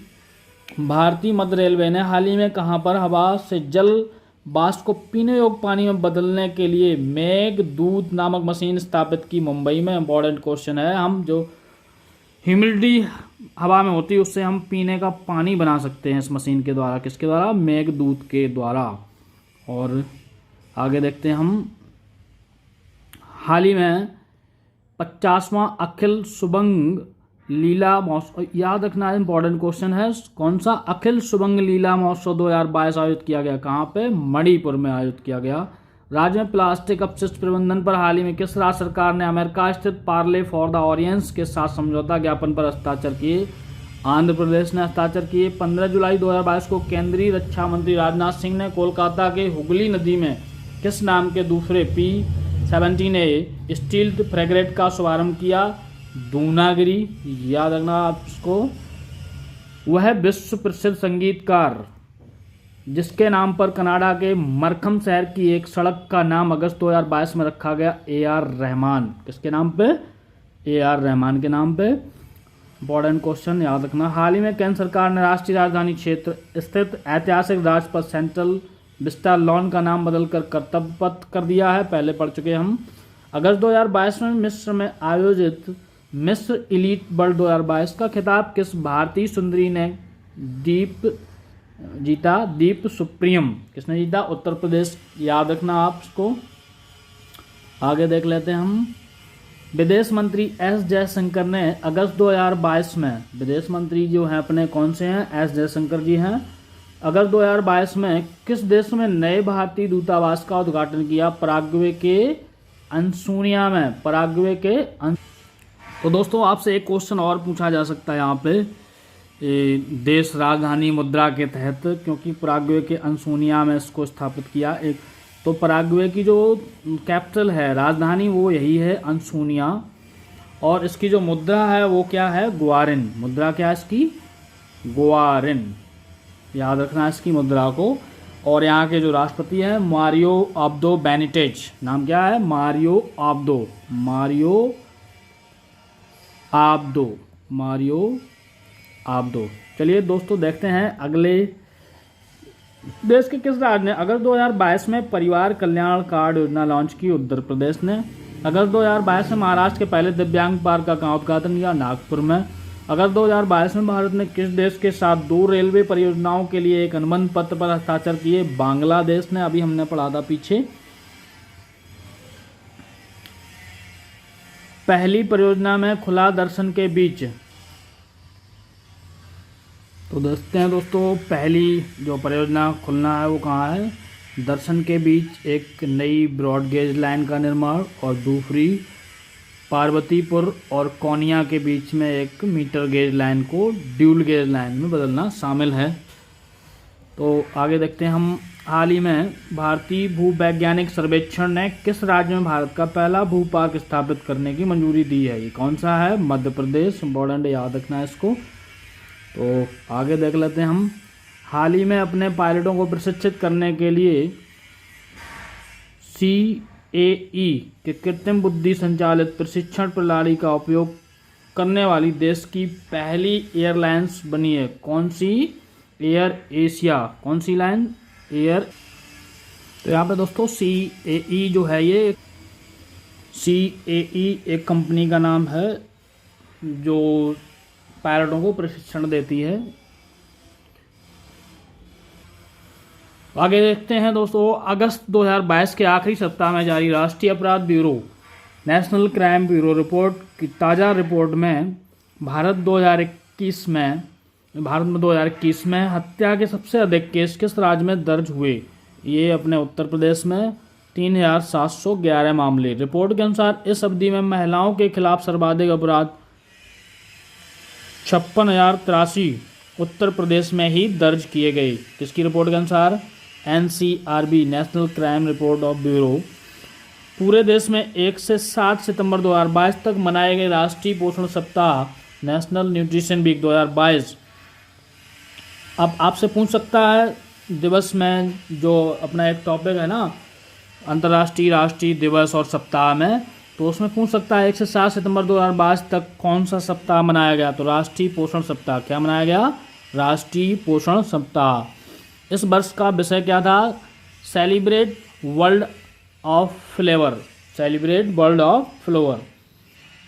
भारतीय मध्य रेलवे ने हाल ही में कहां पर हवा से जल वाष्प को पीने योग्य पानी में बदलने के लिए मेघदूत नामक मशीन स्थापित की? मुंबई में। इम्पोर्टेंट क्वेश्चन है। हम जो ह्यूमिडिटी हवा में होती है उससे हम पीने का पानी बना सकते हैं इस मशीन के द्वारा। किसके द्वारा? मेघदूत के द्वारा। और आगे देखते हैं हम। हाल ही में 50वां अखिल सुबंग लीला महोत्सव, याद रखना है, इंपॉर्टेंट क्वेश्चन है। कौन सा? अखिल सुबंग लीला महोत्सव 2022 आयोजित किया गया? कहाँ पे? मणिपुर में आयोजित किया गया। राज्य में प्लास्टिक अपशिष्ट प्रबंधन पर हाल ही में किस राज्य सरकार ने अमेरिका स्थित पार्ले फॉर द ऑरियंस के साथ समझौता ज्ञापन पर हस्ताक्षर किए? आंध्र प्रदेश ने हस्ताक्षर किए। 15 जुलाई 2022 को केंद्रीय रक्षा मंत्री राजनाथ सिंह ने कोलकाता के हुगली नदी में किस नाम के दूसरे P-17A स्टील्थ फ्रेगेट का शुभारंभ किया? दूनागिरी। याद रखना आप इसको। वह विश्व प्रसिद्ध संगीतकार जिसके नाम पर कनाडा के मरखम शहर की एक सड़क का नाम अगस्त 2022 में रखा गया? AR रहमान। किसके नाम पे? AR रहमान के नाम पे। इंपॉर्टेंट क्वेश्चन याद रखना। हाल ही में केंद्र सरकार ने राष्ट्रीय राजधानी क्षेत्र स्थित ऐतिहासिक राजपथ सेंट्रल विस्टा लॉन का नाम बदलकर कर्तव्य पथ कर दिया है। पहले पढ़ चुके हम। अगस्त 2022 में मिस्र में आयोजित मिस्र इलीट वर्ल्ड 2022 का खिताब किस भारतीय सुंदरी ने जीता? दीप सुप्रियम। किसने जीता? उत्तर प्रदेश। याद रखना आप इसको। आगे देख लेते हैं हम। विदेश मंत्री S जयशंकर ने अगस्त 2022 में, विदेश मंत्री जो हैं अपने कौन से हैं? S जयशंकर जी हैं। अगस्त 2022 में किस देश में नए भारतीय दूतावास का उद्घाटन किया? पराग्वे के अंसुनिया में। पराग्वे के तो दोस्तों आपसे एक क्वेश्चन और पूछा जा सकता है यहाँ पे देश राजधानी मुद्रा के तहत, क्योंकि पराग्वे के अंसुनिया में इसको स्थापित किया। एक तो पराग्वे की जो कैपिटल है, राजधानी, वो यही है अंसुनिया, और इसकी जो मुद्रा है वो क्या है? ग्वारिन। मुद्रा क्या है इसकी? ग्वारिन। याद रखना इसकी मुद्रा को। और यहाँ के जो राष्ट्रपति हैं मारियो आब्दो बेनिटेज। नाम क्या है? Mario Abdo. Mario Abdo. चलिए दोस्तों देखते हैं अगले। देश के किस राज्य ने अगस्त 2022 में परिवार कल्याण कार्ड योजना लॉन्च की? उत्तर प्रदेश ने। अगस्त 2022 में महाराष्ट्र के पहले दिव्यांग पार्क का कहाँ उद्घाटन किया? नागपुर में। अगस्त 2022 में भारत ने किस देश के साथ 2 रेलवे परियोजनाओं के लिए एक अनुबंध पत्र पर हस्ताक्षर किए? बांग्लादेश ने। अभी हमने पढ़ा था पीछे। पहली परियोजना में खुला दर्शन के बीच, तो देखते हैं दोस्तों पहली जो परियोजना खुलना है वो कहाँ है? दर्शन के बीच एक नई ब्रॉड गेज लाइन का निर्माण, और दूसरी पार्वतीपुर और कोनिया के बीच में एक मीटर गेज लाइन को ड्यूल गेज लाइन में बदलना शामिल है। तो आगे देखते हैं हम। हाल ही में भारतीय भूवैज्ञानिक सर्वेक्षण ने किस राज्य में भारत का पहला भू पार्क स्थापित करने की मंजूरी दी है? ये कौन सा है? मध्य प्रदेश। इम्पोर्टेंट, याद रखना है इसको। तो आगे देख लेते हैं हम। हाल ही में अपने पायलटों को प्रशिक्षित करने के लिए के कृत्रिम बुद्धि संचालित प्रशिक्षण प्रणाली का उपयोग करने वाली देश की पहली एयरलाइंस बनी है। कौन सी? Air Asia. कौन सी लाइन? एयर। तो यहाँ पे दोस्तों CAE जो है, ये CAE एक कंपनी का नाम है जो पायलटों को प्रशिक्षण देती है। आगे देखते हैं दोस्तों, अगस्त 2022 के आखिरी सप्ताह में जारी राष्ट्रीय अपराध bureau national crime bureau report की ताज़ा रिपोर्ट में भारत में 2021 में हत्या के सबसे अधिक केस किस राज्य में दर्ज हुए? ये अपने उत्तर प्रदेश में 3711 मामले। रिपोर्ट के अनुसार इस अवधि में महिलाओं के खिलाफ सर्वाधिक अपराध 56,083 उत्तर प्रदेश में ही दर्ज किए गए। किसकी रिपोर्ट के अनुसार? NCRB national crime report of bureau. पूरे देश में 1 से 7 सितंबर 2022 तक मनाए गए राष्ट्रीय पोषण सप्ताह नेशनल न्यूट्रिशन वीक 2022। अब आपसे पूछ सकता है दिवस में, जो अपना एक टॉपिक है ना अंतर्राष्ट्रीय राष्ट्रीय दिवस और सप्ताह में, तो उसमें पूछ सकता है 1 से 7 सितंबर 2022 तक कौन सा सप्ताह मनाया गया? तो राष्ट्रीय पोषण सप्ताह। क्या मनाया गया? राष्ट्रीय पोषण सप्ताह। इस वर्ष का विषय क्या था? Celebrate world of flavour. Celebrate world of flavour.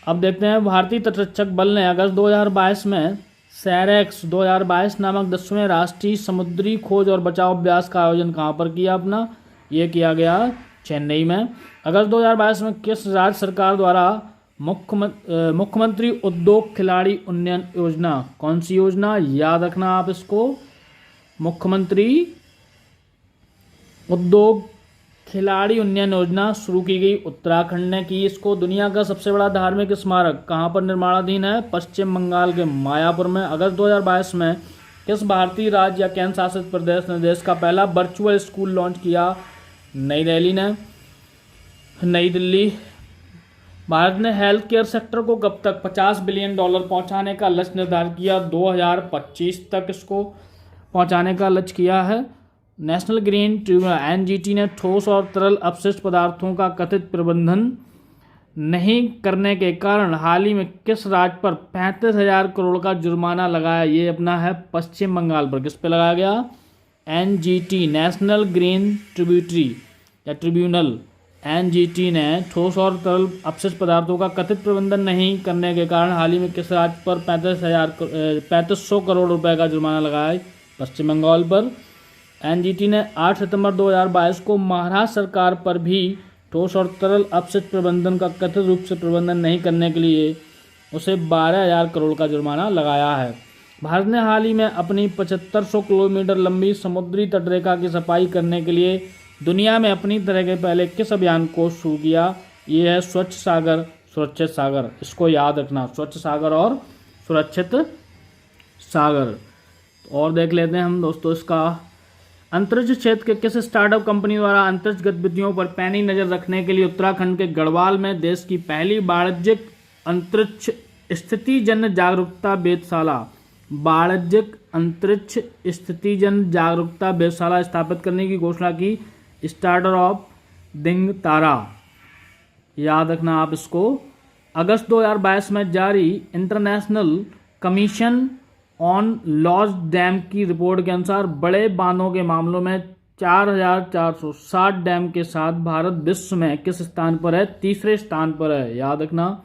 अब देखते हैं, भारतीय तटरक्षक बल ने अगस्त 2022 में सैरेक्स 2022 नामक 10वें राष्ट्रीय समुद्री खोज और बचाव अभ्यास का आयोजन कहाँ पर किया अपना? ये किया गया चेन्नई में। अगस्त 2022 में किस राज्य सरकार द्वारा मुख्यमंत्री उद्योग खिलाड़ी उन्नयन योजना, कौन सी योजना? याद रखना आप इसको, मुख्यमंत्री उद्योग खिलाड़ी उन्नयन योजना शुरू की गई। उत्तराखंड ने की इसको। दुनिया का सबसे बड़ा धार्मिक स्मारक कहाँ पर निर्माणाधीन है? पश्चिम बंगाल के मायापुर में। अगस्त 2022 में किस भारतीय राज्य या केंद्र शासित प्रदेश ने देश का पहला वर्चुअल स्कूल लॉन्च किया? नई दिल्ली। भारत ने हेल्थ केयर सेक्टर को कब तक $50 बिलियन पहुंचाने का लक्ष्य निर्धारित किया? 2025 तक इसको पहुंचाने का लक्ष्य किया है। नेशनल ग्रीन ट्रिब्यूनल NGT ने ठोस और तरल अपशिष्ट पदार्थों का कथित प्रबंधन नहीं करने के कारण हाल ही में किस राज्य पर 35,000 करोड़ का जुर्माना लगाया? ये अपना है पश्चिम बंगाल पर। किस पे लगाया गया? NGT national green tribunal NGT ने ठोस और तरल अपशिष्ट पदार्थों का कथित प्रबंधन नहीं करने के कारण हाल ही में किस राज्य पर 3500 करोड़ रुपए का जुर्माना लगाया? पश्चिम बंगाल पर। NGT ने 8 सितंबर 2022 को महाराष्ट्र सरकार पर भी ठोस और तरल अपशिष्ट प्रबंधन का कथित रूप से प्रबंधन नहीं करने के लिए उसे 12,000 करोड़ का जुर्माना लगाया है। भारत ने हाल ही में अपनी 7500 किलोमीटर लंबी समुद्री तटरेखा की सफाई करने के लिए दुनिया में अपनी तरह के पहले किस अभियान को शुरू किया? ये है स्वच्छ सागर सुरक्षित सागर। इसको याद रखना, स्वच्छ सागर और सुरक्षित सागर। और देख लेते हैं हम दोस्तों इसका, अंतरिक्ष क्षेत्र के किस स्टार्टअप कंपनी द्वारा अंतरिक्ष गतिविधियों पर पैनी नजर रखने के लिए उत्तराखंड के गढ़वाल में देश की पहली वाणिज्यिक अंतरिक्ष स्थितिजन्य जागरूकता वेधशाला वेधशाला स्थापित करने की घोषणा की? स्टार्टर ऑफ दिंग तारा। याद रखना आप इसको। अगस्त 2022 में जारी international commission on large dam की रिपोर्ट के अनुसार बड़े बांधों के मामलों में 4,460 डैम के साथ भारत विश्व में किस स्थान पर है? तीसरे स्थान पर है। याद रखना।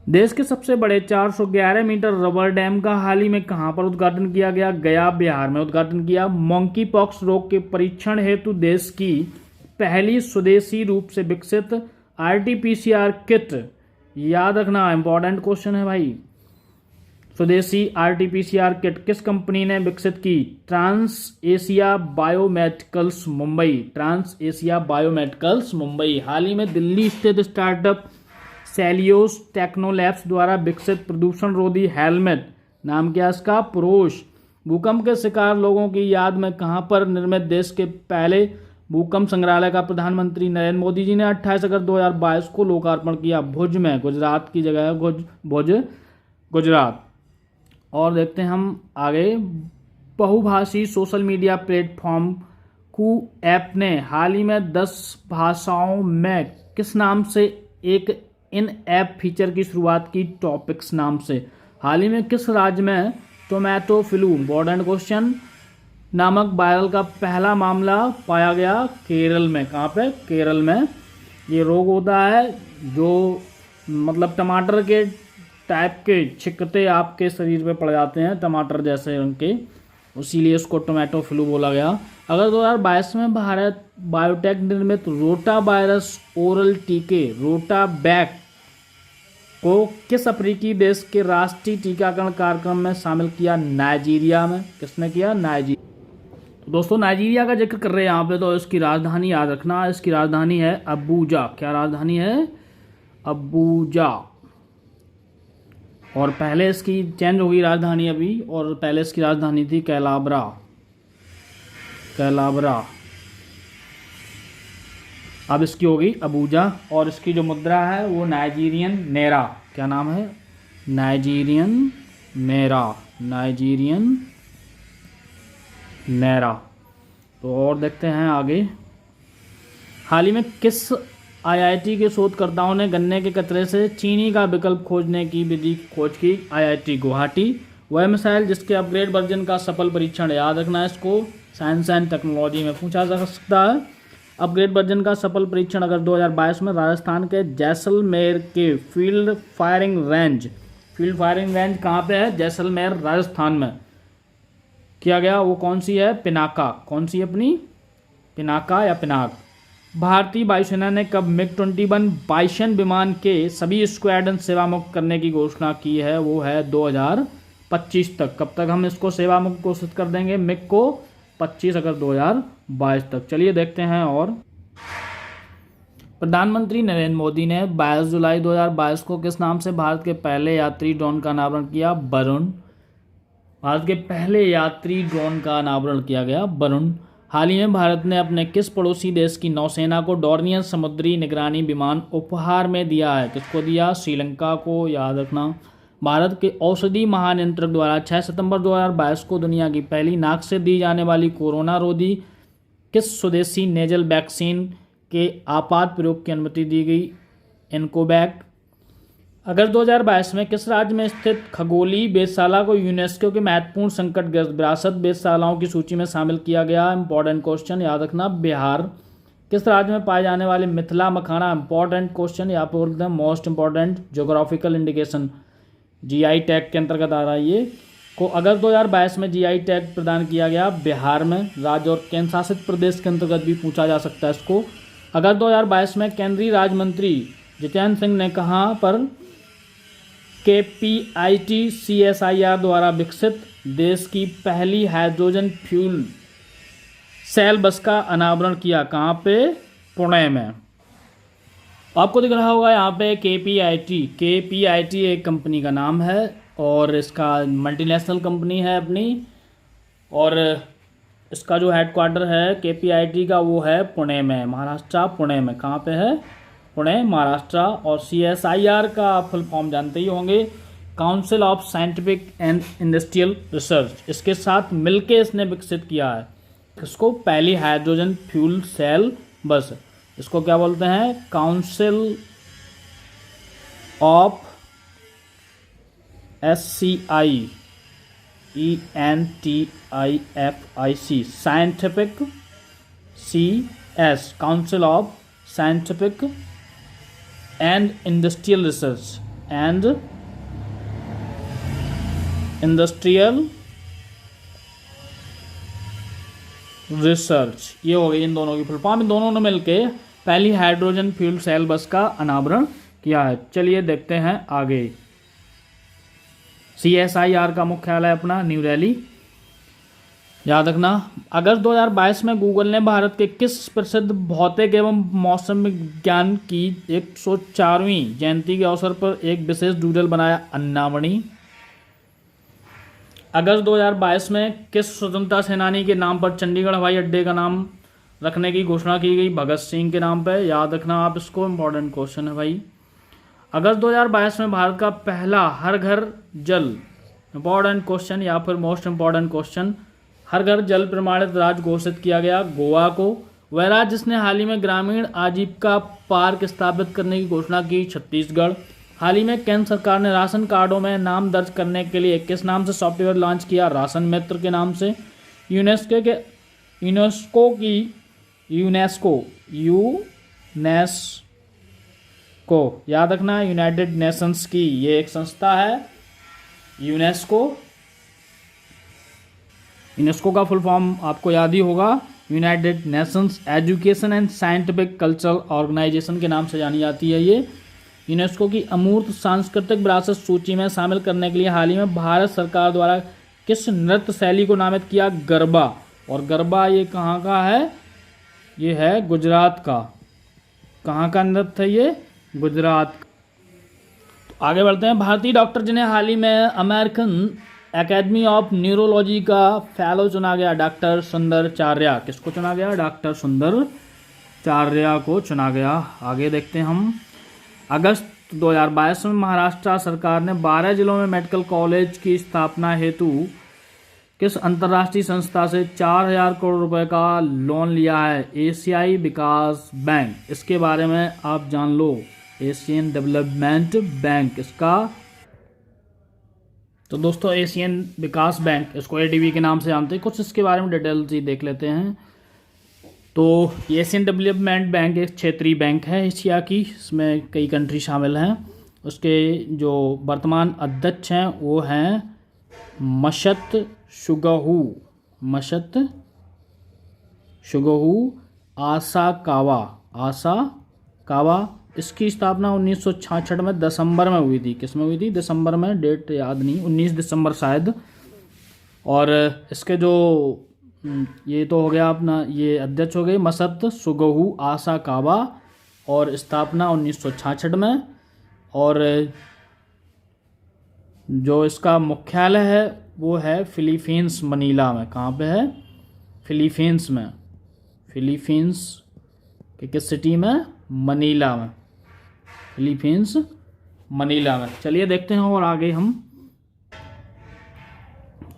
देश के सबसे बड़े 411 मीटर रबर डैम का हाल ही में कहां पर उद्घाटन किया गया? गया, बिहार में उद्घाटन किया। मॉन्की पॉक्स रोग के परीक्षण हेतु देश की पहली स्वदेशी रूप से विकसित RT-PCR किट। याद रखना, इंपॉर्टेंट क्वेश्चन है भाई। स्वदेशी RT-PCR किट किस कंपनी ने विकसित की? Trans Asia biomedicals Mumbai. Trans Asia biomedicals Mumbai. हाल ही में दिल्ली स्थित स्टार्टअप सेलियोस टेक्नोलैब्स द्वारा विकसित प्रदूषण रोधी हेलमेट, नाम क्या इसका? पुरोष। भूकंप के शिकार लोगों की याद में कहां पर निर्मित देश के पहले भूकंप संग्रहालय का प्रधानमंत्री नरेंद्र मोदी जी ने 28 अगस्त 2022 को लोकार्पण किया? भुज में। गुजरात की जगह है भुज, गुजरात। और देखते हैं हम आगे, बहुभाषी सोशल मीडिया प्लेटफॉर्म कू ऐप ने हाल ही में 10 भाषाओं में किस नाम से एक इन ऐप फीचर की शुरुआत की? टॉपिक्स नाम से। हाल ही में किस राज्य में टोमेटो फ्लू इम्पोर्टेंट क्वेश्चन नामक वायरल का पहला मामला पाया गया? केरल में। कहाँ पे? केरल में। ये रोग होता है जो मतलब टमाटर के टाइप के छिकते आपके शरीर पे पड़ जाते हैं, टमाटर जैसे रंग के, इसीलिए उसको टोमेटो फ्लू बोला गया। अगर 2022 में भारत बायोटेक निर्मित रोटा वायरस ओरल टीके रोटावैक को किस अफ्रीकी देश के राष्ट्रीय टीकाकरण कार्यक्रम में शामिल किया? नाइजीरिया में। किसने किया? नाइजीरिया। तो दोस्तों नाइजीरिया का जिक्र कर रहे हैं यहाँ पे, तो इसकी राजधानी याद रखना, इसकी राजधानी है अबूजा। क्या राजधानी है? अबूजा। और पहले इसकी चेंज हो गई राजधानी अभी, और पहले इसकी राजधानी थी कैलाबरा। कैलाबरा अब इसकी हो गई अबूजा। और इसकी जो मुद्रा है वो नाइजीरियन नेरा। क्या नाम है? नाइजीरियन नेरा। नाइजीरियन नेरा। तो और देखते हैं आगे। हाल ही में किस आईआईटी के शोधकर्ताओं ने गन्ने के कचरे से चीनी का विकल्प खोजने की विधि खोज की? आईआईटी गुवाहाटी। वह मिसाइल जिसके अपग्रेड वर्जन का सफल परीक्षण, याद रखना है इसको, साइंस एंड टेक्नोलॉजी में पूछा जा सकता है। अपग्रेड वर्जन का सफल परीक्षण अगर 2022 में राजस्थान के जैसलमेर के फील्ड फायरिंग रेंज कहाँ पे है? जैसलमेर राजस्थान में किया गया। वो कौन सी है? पिनाका। कौन सी अपनी? पिनाका या पिनाक। भारतीय वायुसेना ने कब मिग 21 बाइसन विमान के सभी स्क्वाड्रन सेवा मुक्त करने की घोषणा की है? वो है 2025 तक। कब तक हम इसको सेवा मुक्त घोषित कर देंगे मिग को? 25 अगस्त 2022 तक। चलिए देखते हैं। और प्रधानमंत्री नरेंद्र मोदी ने 22 जुलाई 2022 को किस नाम से भारत के पहले यात्री ड्रोन का अनावरण किया? वरुण। भारत के पहले यात्री ड्रोन का अनावरण किया गया वरुण। हाल ही में भारत ने अपने किस पड़ोसी देश की नौसेना को डोर्नियर समुद्री निगरानी विमान उपहार में दिया है? किसको दिया? श्रीलंका को। याद रखना। भारत के औषधि महानियंत्रक द्वारा 6 सितंबर 2022 को दुनिया की पहली नाक से दी जाने वाली कोरोना रोधी किस स्वदेशी नेजल वैक्सीन के आपात प्रयोग की अनुमति दी गई? इनकोवैक। अगस्त 2022 में किस राज्य में स्थित खगोलीय वेधशाला को यूनेस्को के महत्वपूर्ण संकटग्रस्त विरासत वेधशालाओं की सूची में शामिल किया गया? इंपॉर्टेंट क्वेश्चन, याद रखना, बिहार। किस राज्य में पाए जाने वाले मिथिला मखाना? इंपॉर्टेंट क्वेश्चन, यहाँ पर बोलते हैं most important geographical indication, GI tag के अंतर्गत आ रहा है ये, को अगस्त 2022 में जीआई टैग प्रदान किया गया बिहार में। राज्य और केंद्र शासित प्रदेश के अंतर्गत भी पूछा जा सकता है इसको। अगस्त 2022 में केंद्रीय राज्य मंत्री जितेंद्र सिंह ने कहाँ पर KPIT CSIR द्वारा विकसित देश की पहली हाइड्रोजन फ्यूल सेल बस का अनावरण किया? कहाँ पे? पुणे में। आपको दिख रहा होगा यहाँ पे KPIT एक कंपनी का नाम है और इसका मल्टीनेशनल कंपनी है अपनी, और इसका जो हेडक्वार्टर है KPIT का वो है पुणे में, महाराष्ट्र, पुणे में। कहाँ पे है? पुणे, महाराष्ट्र। और CSIR का फुल फॉर्म जानते ही होंगे, council of scientific and industrial research. इसके साथ मिलके इसने विकसित किया है इसको, पहली हाइड्रोजन फ्यूल सेल बस। इसको क्या बोलते हैं? Council of SCIENTIFIC scientific CS council of scientific and industrial research and industrial research, ये हो गई इन दोनों की फुल फॉर्म। इन दोनों ने मिलके पहली हाइड्रोजन फ्यूल सेल बस का अनावरण किया है। चलिए देखते हैं आगे। CSIR का मुख्यालय अपना न्यू दिल्ली, याद रखना। अगस्त 2022 में गूगल ने भारत के किस प्रसिद्ध भौतिक एवं मौसम विज्ञान की 104वीं जयंती के अवसर पर एक विशेष डूडल बनाया? अन्नामणि। अगस्त 2022 में किस स्वतंत्रता सेनानी के नाम पर चंडीगढ़ हवाई अड्डे का नाम रखने की घोषणा की गई? भगत सिंह के नाम पर। याद रखना आप इसको, इम्पोर्टेंट क्वेश्चन है भाई। अगस्त 2022 में भारत का पहला हर घर जल, इंपॉर्टेंट क्वेश्चन या फिर मोस्ट इंपॉर्टेंट क्वेश्चन, हर घर जल प्रमाणित राज्य घोषित किया गया गोवा को। वह राज्य जिसने हाल ही में ग्रामीण आजीविका पार्क स्थापित करने की घोषणा की छत्तीसगढ़। हाल ही में केंद्र सरकार ने राशन कार्डों में नाम दर्ज करने के लिए किस नाम से सॉफ्टवेयर लॉन्च किया? राशन मित्र के नाम से। यूनेस्को याद रखना, यूनाइटेड नेशंस की ये एक संस्था है यूनेस्को। यूनेस्को का फुल फॉर्म आपको याद ही होगा, United Nations Education and Scientific Cultural Organisation के नाम से जानी जाती है ये। यूनेस्को की अमूर्त सांस्कृतिक विरासत सूची में शामिल करने के लिए हाल ही में भारत सरकार द्वारा किस नृत्य शैली को नामित किया? गरबा। और गरबा ये कहाँ का है? ये है गुजरात का। कहाँ का नृत्य है ये? गुजरात। तो आगे बढ़ते हैं। भारतीय डॉक्टर जिन्हें हाल ही में अमेरिकन एकेडमी ऑफ न्यूरोलॉजी का फेलो चुना गया? डॉक्टर सुंदराचार्य। किसको चुना गया? डॉक्टर सुंदराचार्य को चुना गया। आगे देखते हैं हम। अगस्त 2022 में महाराष्ट्र सरकार ने 12 जिलों में मेडिकल कॉलेज की स्थापना हेतु किस अंतर्राष्ट्रीय संस्था से 4,000 करोड़ रुपए का लोन लिया है? एशियाई विकास बैंक। इसके बारे में आप जान लो, एशियन डेवलपमेंट बैंक इसका। तो दोस्तों एशियन विकास बैंक, इसको एडीबी के नाम से जानते हैं। कुछ इसके बारे में डिटेल्स ही देख लेते हैं। तो एशियन डेवलपमेंट बैंक एक क्षेत्रीय बैंक है एशिया की, इसमें कई कंट्री शामिल हैं। उसके जो वर्तमान अध्यक्ष हैं वो हैं मशत शुगहू आसाकावा। इसकी स्थापना 1966 में दिसंबर में हुई थी। किस में हुई थी? दिसंबर में, डेट याद नहीं, 19 दिसंबर शायद। और इसके जो ये तो हो गया अपना, ये अध्यक्ष हो गए मसत सुगहू आसाकावा, और स्थापना 1966 में। और जो इसका मुख्यालय है वो है फिलीपींस, मनीला में। कहाँ पे है? फिलीपींस में। फिलीपींस के किस सिटी में? मनीला में। फिलीपींस मनीला में। चलिए देखते हैं और आगे हम।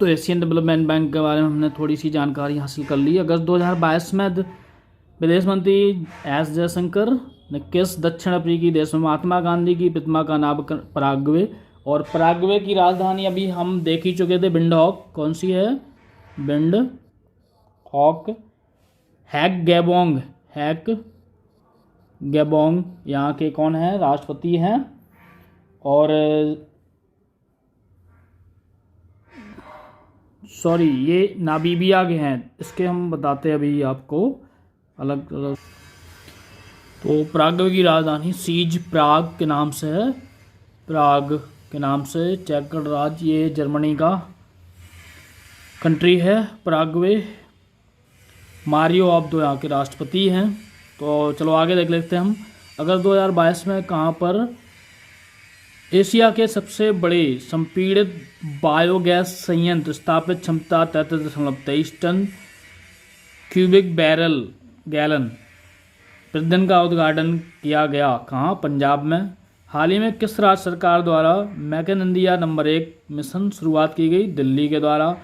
तो एशियन डेवलपमेंट बैंक के बारे में हमने थोड़ी सी जानकारी हासिल कर ली। अगस्त 2022 में विदेश मंत्री एस जयशंकर ने किस दक्षिण अफ्रीकी देश में महात्मा गांधी की प्रतिमा का नाम पराग्वे? और पराग्वे की राजधानी अभी हम देख ही चुके थे, विंडहॉक। कौन सी है? विंडहॉक। गैबोंग यहाँ के कौन है? राष्ट्रपति हैं। और सॉरी, ये नामीबिया के हैं। इसके हम बताते हैं अभी आपको अलग अलग। तो पराग्वे की राजधानी सीज प्राग के नाम से है, प्राग के नाम से। चेक गणराज्य ये जर्मनी का कंट्री है पराग्वे। मारियो अब्दो यहाँ के राष्ट्रपति हैं। तो चलो आगे देख लेते हैं हम। अगस्त 2022 में कहाँ पर एशिया के सबसे बड़े संपीड़ित बायोगैस संयंत्र स्थापित क्षमता 33.23 टन क्यूबिक गैलन प्रतिदिन का उद्घाटन किया गया? कहाँ? पंजाब में। हाल ही में किस राज्य सरकार द्वारा make in India number 1 mission शुरुआत की गई? दिल्ली के द्वारा।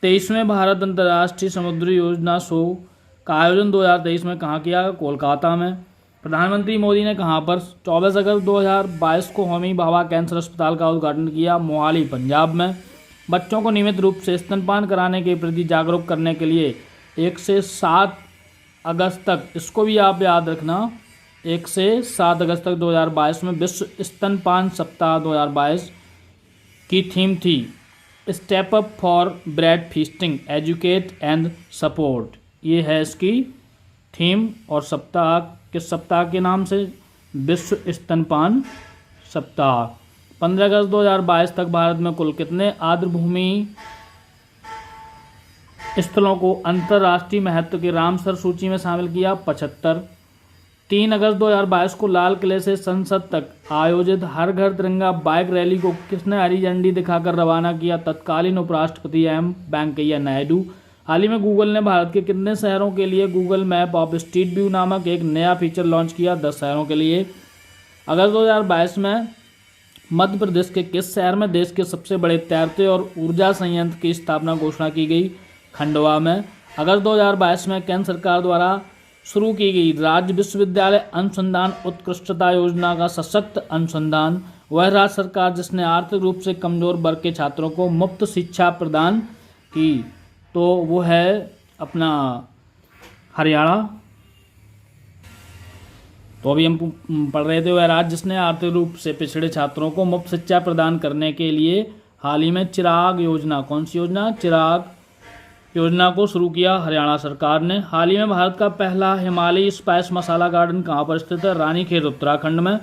23वें भारत अंतर्राष्ट्रीय समुद्री योजना शो का आयोजन 2023 में कहाँ किया? कोलकाता में। प्रधानमंत्री मोदी ने कहाँ पर 24 अगस्त 2022 को होमी भाभा कैंसर अस्पताल का उद्घाटन किया? मोहाली, पंजाब में। बच्चों को नियमित रूप से स्तनपान कराने के प्रति जागरूक करने के लिए 1 से 7 अगस्त तक, इसको भी आप याद रखना, 1 से 7 अगस्त तक 2022 में विश्व स्तनपान सप्ताह 2022 की थीम थी step up for bread feasting, educate and support. ये है इसकी थीम। और सप्ताह किस सप्ताह के नाम से? विश्व स्तनपान सप्ताह। 15 अगस्त 2022 तक भारत में कुल कितने आर्द्रभूमि स्थलों को अंतर्राष्ट्रीय महत्व के रामसर सूची में शामिल किया? 75। 3 अगस्त 2022 को लाल किले से संसद तक आयोजित हर घर तिरंगा बाइक रैली को किसने हरी झंडी दिखाकर रवाना किया? तत्कालीन उपराष्ट्रपति एम वेंकैया नायडू। हाल ही में गूगल ने भारत के कितने शहरों के लिए Google map of street view नामक एक नया फीचर लॉन्च किया? 10 शहरों के लिए। अगस्त 2022 में मध्य प्रदेश के किस शहर में देश के सबसे बड़े तैरते और ऊर्जा संयंत्र की स्थापना घोषणा की गई? खंडवा में। अगस्त 2022 में केंद्र सरकार द्वारा शुरू की गई राज्य विश्वविद्यालय अनुसंधान उत्कृष्टता योजना का सशक्त अनुसंधान। वह राज्य सरकार जिसने आर्थिक रूप से कमजोर वर्ग के छात्रों को मुफ्त शिक्षा प्रदान की, तो वो है अपना हरियाणा। तो अभी हम पढ़ रहे थे, वह राज्य जिसने आर्थिक रूप से पिछड़े छात्रों को मुफ्त शिक्षा प्रदान करने के लिए हाल ही में चिराग योजना, कौन सी योजना, चिराग योजना को शुरू किया हरियाणा सरकार ने। हाल ही में भारत का पहला हिमालयी स्पाइस मसाला गार्डन कहाँ पर स्थित है, रानीखेत उत्तराखंड में।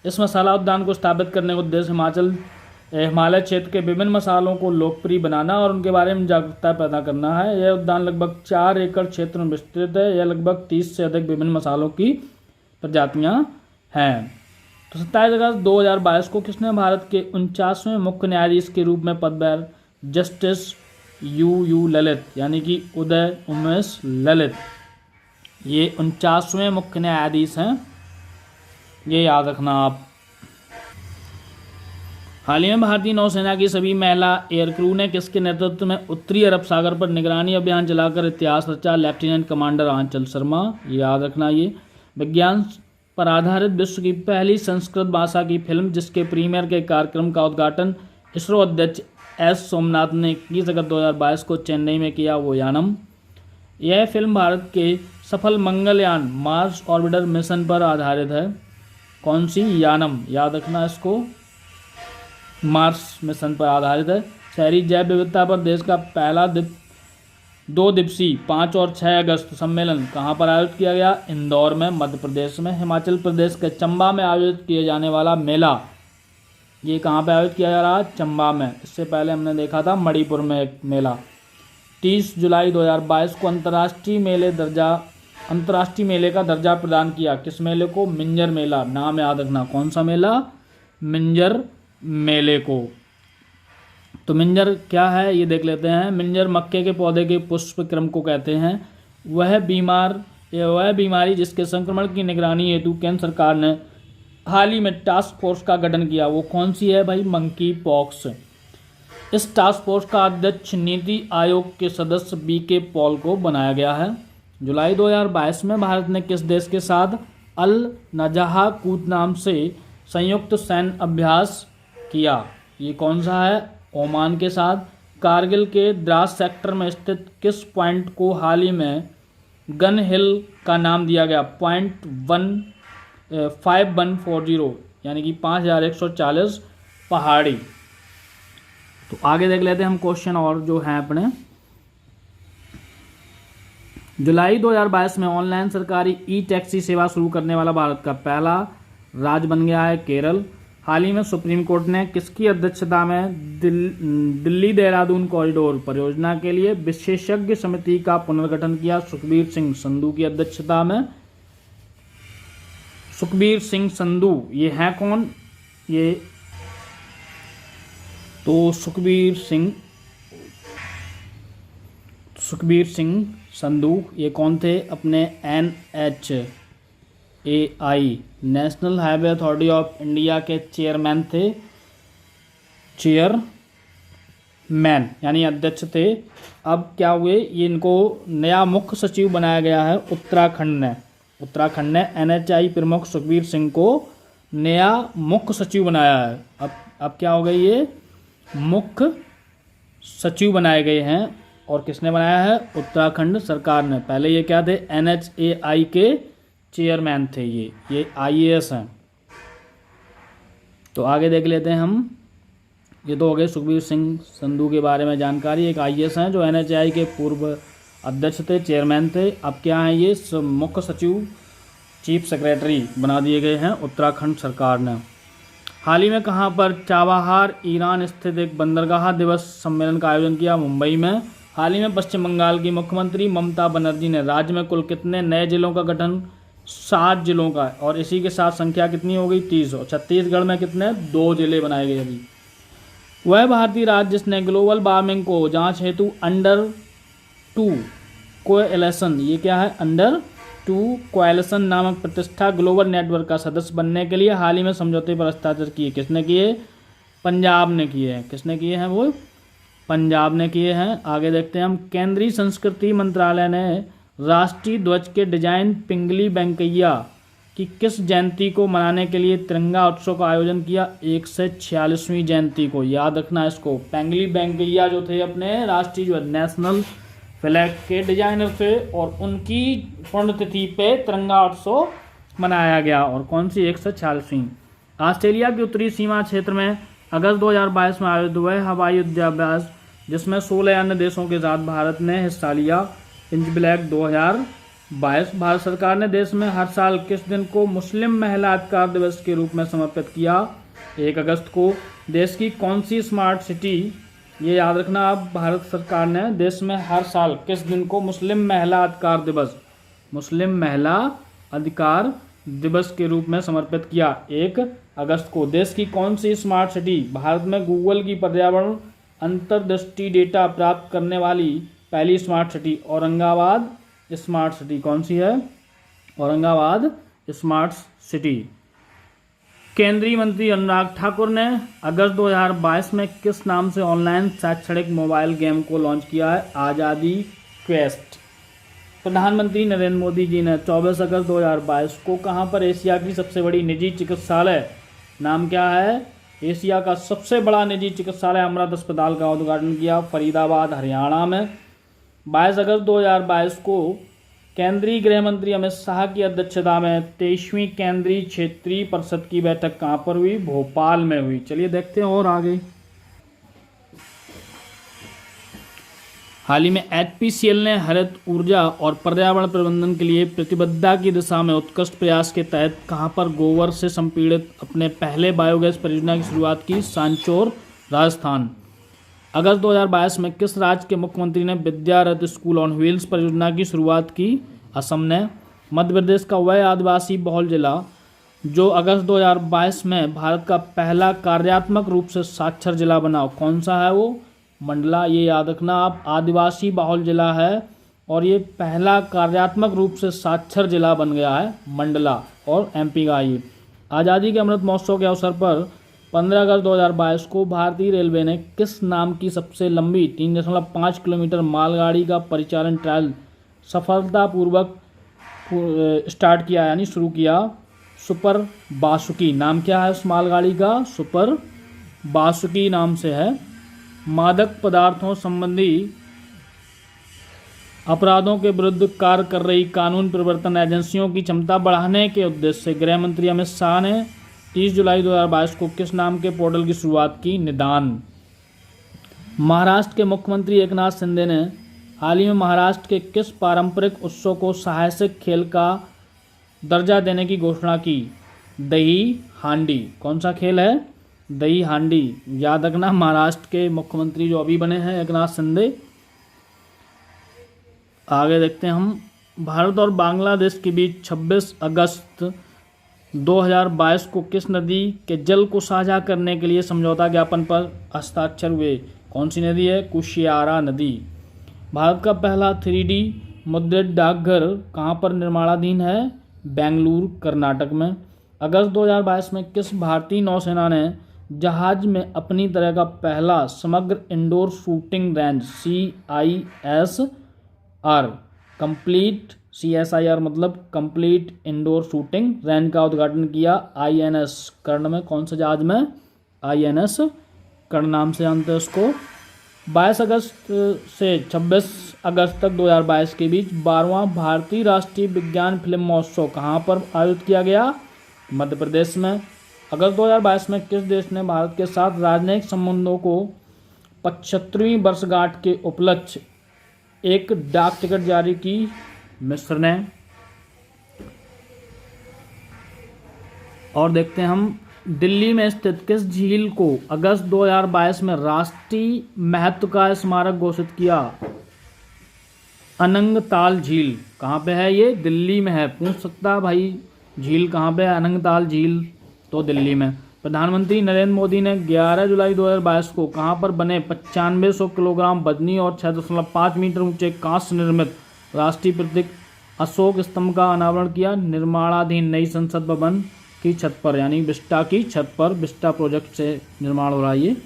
इस मसाला उद्यान को स्थापित करने का उद्देश्य हिमालय क्षेत्र के विभिन्न मसालों को लोकप्रिय बनाना और उनके बारे में जागरूकता पैदा करना है। यह उद्यान लगभग 4 एकड़ क्षेत्र में विस्तृत है। यह लगभग 30 से अधिक विभिन्न मसालों की प्रजातियां हैं। तो 27 अगस्त 2022 को किसने भारत के 49वें मुख्य न्यायाधीश के रूप में पदभार, जस्टिस यू ललित, यानी कि उदय उमेश ललित, ये 49वें मुख्य न्यायाधीश हैं, ये याद रखना आप। हाल ही में भारतीय नौसेना की सभी महिला एयर क्रू ने किसके नेतृत्व में उत्तरी अरब सागर पर निगरानी अभियान चलाकर इतिहास रचा, लेफ्टिनेंट कमांडर आंचल शर्मा, ये याद रखना। ये विज्ञान पर आधारित विश्व की पहली संस्कृत भाषा की फिल्म जिसके प्रीमियर के कार्यक्रम का उद्घाटन इसरो अध्यक्ष एस सोमनाथ ने 21 अगस्त 2022 को चेन्नई में किया, वो यानम। यह फिल्म भारत के सफल मंगलयान मार्स ऑर्बिटर मिशन पर आधारित है, कौन सी, यानम, याद रखना इसको, मार्स मिशन पर आधारित है। शहरी जैव विविधता पर देश का पहला 2 दिवसीय 5 और 6 अगस्त सम्मेलन कहाँ पर आयोजित किया गया, इंदौर में, मध्य प्रदेश में। हिमाचल प्रदेश के चंबा में आयोजित किए जाने वाला मेला, ये कहाँ पे आयोजित किया जा रहा है, चंबा में। इससे पहले हमने देखा था मणिपुर में एक मेला। 30 जुलाई 2022 को अंतर्राष्ट्रीय मेले का दर्जा प्रदान किया, किस मेले को, मिंजर मेला, नाम याद रखना, कौन सा मेला, मिंजर मेले को। तो मिंजर क्या है ये देख लेते हैं। मिंजर मक्के के पौधे के पुष्प क्रम को कहते हैं। वह बीमारी जिसके संक्रमण की निगरानी हेतु केंद्र सरकार ने हाल ही में टास्क फोर्स का गठन किया, वो कौन सी है भाई, मंकी पॉक्स। इस टास्क फोर्स का अध्यक्ष नीति आयोग के सदस्य BK पॉल को बनाया गया है। जुलाई 2022 में भारत ने किस देश के साथ अल नजहा कूद नाम से संयुक्त सैन्य अभ्यास किया, ये कौन सा है, ओमान के साथ। कारगिल के द्रास सेक्टर में स्थित किस पॉइंट को हाल ही में गन हिल का नाम दिया गया, पॉइंट 5140, यानी कि 5140 पहाड़ी। तो आगे देख लेते हैं हम क्वेश्चन और जो हैं अपने। जुलाई 2022 में ऑनलाइन सरकारी ई-टैक्सी सेवा शुरू करने वाला भारत का पहला राज्य बन गया है केरल। हाल ही में सुप्रीम कोर्ट ने किसकी अध्यक्षता में दिल्ली देहरादून कॉरिडोर परियोजना के लिए विशेषज्ञ समिति का पुनर्गठन किया, सुखबीर सिंह संधू की अध्यक्षता में। सुखबीर सिंह संधू ये हैं कौन, ये तो सुखबीर सिंह संधू ये कौन थे, अपने NHAI national highway authority of India के चेयरमैन थे, चेयरमैन यानी अध्यक्ष थे। अब क्या हुए, ये इनको नया मुख्य सचिव बनाया गया है उत्तराखंड ने NHAI प्रमुख सुखबीर सिंह को नया मुख्य सचिव बनाया है। अब क्या हो गई, ये मुख्य सचिव बनाए गए हैं, और किसने बनाया है, उत्तराखंड सरकार ने। पहले ये क्या थे, NHAI के चेयरमैन थे, ये IAS हैं। तो आगे देख लेते हैं हम। ये तो हो गए सुखबीर सिंह संधू के बारे में जानकारी। एक IAS हैं जो NHAI के पूर्व अध्यक्ष थे, चेयरमैन थे। अब क्या है, ये मुख्य सचिव, चीफ सेक्रेटरी बना दिए गए हैं उत्तराखंड सरकार ने। हाल ही में कहाँ पर चाबहार ईरान स्थित एक बंदरगाह दिवस सम्मेलन का आयोजन किया, मुंबई में। हाल ही में पश्चिम बंगाल की मुख्यमंत्री ममता बनर्जी ने राज्य में कुल कितने नए जिलों का गठन, 7 जिलों का, और इसी के साथ संख्या कितनी हो गई, 30। और छत्तीसगढ़ में कितने, 2 जिले बनाए गए अभी। वह भारतीय राज्य जिसने ग्लोबल वार्मिंग को जांच हेतु अंडर 2 कोएलिशन, ये क्या है, अंडर 2 कोएलिशन नामक प्रतिष्ठा ग्लोबल नेटवर्क का सदस्य बनने के लिए हाल ही में समझौते पर हस्ताक्षर किए, किसने किए, पंजाब ने किए हैं। किसने किए हैं, वो पंजाब ने किए हैं। आगे देखते हैं हम। केंद्रीय संस्कृति मंत्रालय ने राष्ट्रीय ध्वज के डिजाइन पिंगली वेंकैया की किस जयंती को मनाने के लिए तिरंगा उत्सव का आयोजन किया? 146वीं जयंती को। याद रखना इसको। पिंगली वेंकैया जो थे अपने राष्ट्रीय ध्वज नेशनल फ्लैग के डिजाइनर थे और उनकी पुण्यतिथि पे तिरंगा उत्सव मनाया गया। और कौन सी? 146वीं। ऑस्ट्रेलिया की उत्तरी सीमा क्षेत्र में अगस्त 2022 में आयोजित हुए हवाई युद्धाभ्यास जिसमें 16 अन्य देशों के साथ भारत ने हिस्सा लिया, इंच ब्लैक 2022। भारत सरकार ने देश में हर साल किस दिन को मुस्लिम महिला अधिकार दिवस के रूप में समर्पित किया? 1 अगस्त को। देश की कौन सी स्मार्ट सिटी, ये याद रखना आप, भारत सरकार ने देश में हर साल किस दिन को मुस्लिम महिला अधिकार दिवस के रूप में समर्पित किया? 1 अगस्त को। देश की कौन सी स्मार्ट सिटी भारत में गूगल की पर्यावरण अंतर्दृष्टि डेटा प्राप्त करने वाली पहली smart city? Aurangabad smart city. कौन सी है? Aurangabad smart city. केंद्रीय मंत्री अनुराग ठाकुर ने अगस्त 2022 में किस नाम से ऑनलाइन शैक्षणिक मोबाइल गेम को लॉन्च किया है? आज़ादी क्वेस्ट। प्रधानमंत्री नरेंद्र मोदी जी ने 24 अगस्त 2022 को कहां पर एशिया की सबसे बड़ी निजी चिकित्सालय, नाम क्या है? एशिया का सबसे बड़ा निजी चिकित्सालय अमृत अस्पताल का उद्घाटन किया? फरीदाबाद हरियाणा में। 22 अगस्त 2022 को केंद्रीय गृह मंत्री अमित शाह की अध्यक्षता में 23वीं केंद्रीय क्षेत्रीय परिषद की बैठक कहां पर हुई? भोपाल में हुई। चलिए देखते हैं और आगे। हाल ही में HPCL ने हरित ऊर्जा और पर्यावरण प्रबंधन के लिए प्रतिबद्धता की दिशा में उत्कृष्ट प्रयास के तहत कहां पर गोबर से संपीड़ित अपने पहले बायोगैस परियोजना की शुरुआत की? सांचौर राजस्थान। अगस्त 2022 में किस राज्य के मुख्यमंत्री ने विद्या रथ स्कूल ऑन व्हील्स परियोजना की शुरुआत की? असम ने। मध्य प्रदेश का वह आदिवासी बहुल जिला जो अगस्त 2022 में भारत का पहला कार्यात्मक रूप से साक्षर जिला बना, कौन सा है वो? मंडला। ये याद रखना आप, आदिवासी बहुल जिला है और ये पहला कार्यात्मक रूप से साक्षर जिला बन गया है, मंडला, और MP का ये। आज़ादी के अमृत महोत्सव के अवसर पर 15 अगस्त 2022 को भारतीय रेलवे ने किस नाम की सबसे लंबी 3.5 किलोमीटर मालगाड़ी का परिचालन ट्रायल सफलतापूर्वक स्टार्ट किया, यानी शुरू किया? सुपर बासुकी। नाम क्या है उस मालगाड़ी का? सुपर बासुकी नाम से है। मादक पदार्थों संबंधी अपराधों के विरुद्ध कार्य कर रही कानून प्रवर्तन एजेंसियों की क्षमता बढ़ाने के उद्देश्य से गृह मंत्री अमित शाह ने 30 जुलाई 2022 को किस नाम के पोर्टल की शुरुआत की? निदान। महाराष्ट्र के मुख्यमंत्री एकनाथ शिंदे ने हाल ही में महाराष्ट्र के किस पारंपरिक उत्सव को साहसिक खेल का दर्जा देने की घोषणा की? दही हांडी। कौन सा खेल है? दही हांडी। याद रखना, महाराष्ट्र के मुख्यमंत्री जो अभी बने हैं एकनाथ शिंदे। आगे देखते हैं हम। भारत और बांग्लादेश के बीच 26 अगस्त 2022 को किस नदी के जल को साझा करने के लिए समझौता ज्ञापन पर हस्ताक्षर हुए? कौन सी नदी है? कुशियारा नदी। भारत का पहला 3D मुद्रित डाकघर कहाँ पर निर्माणाधीन है? बेंगलुरु, कर्नाटक में। अगस्त 2022 में किस भारतीय नौसेना ने जहाज में अपनी तरह का पहला समग्र indoor shooting range CISR complete, CSIR मतलब कंप्लीट इंडोर शूटिंग रेंज का उद्घाटन किया? INS कर्ण में। कौन सा जहाज में? INS कर्ण नाम से जानते हैं उसको। 22 अगस्त से 26 अगस्त तक 2022 के बीच 12वां भारतीय राष्ट्रीय विज्ञान फिल्म महोत्सव कहाँ पर आयोजित किया गया? मध्य प्रदेश में। अगस्त 2022 में किस देश ने भारत के साथ राजनयिक संबंधों को 75वीं वर्षगांठ के उपलक्ष्य एक डाक टिकट जारी की? मिस्र ने। और देखते हैं हम। दिल्ली में स्थित किस झील को अगस्त 2022 में राष्ट्रीय महत्व का स्मारक घोषित किया? अनंगताल झील। कहाँ पे है ये? दिल्ली में है। पूछ सकता भाई झील कहाँ पे है? अनंगताल झील तो दिल्ली में। प्रधानमंत्री नरेंद्र मोदी ने 11 जुलाई 2022 को कहाँ पर बने 9500 किलोग्राम वजनी और 6.5 मीटर ऊंचे कांस्य निर्मित राष्ट्रीय प्रतीक अशोक स्तंभ का अनावरण किया? निर्माणाधीन नई संसद भवन की छत पर, यानी विस्टा की छत पर। विस्टा प्रोजेक्ट से निर्माण हो रहा है ये।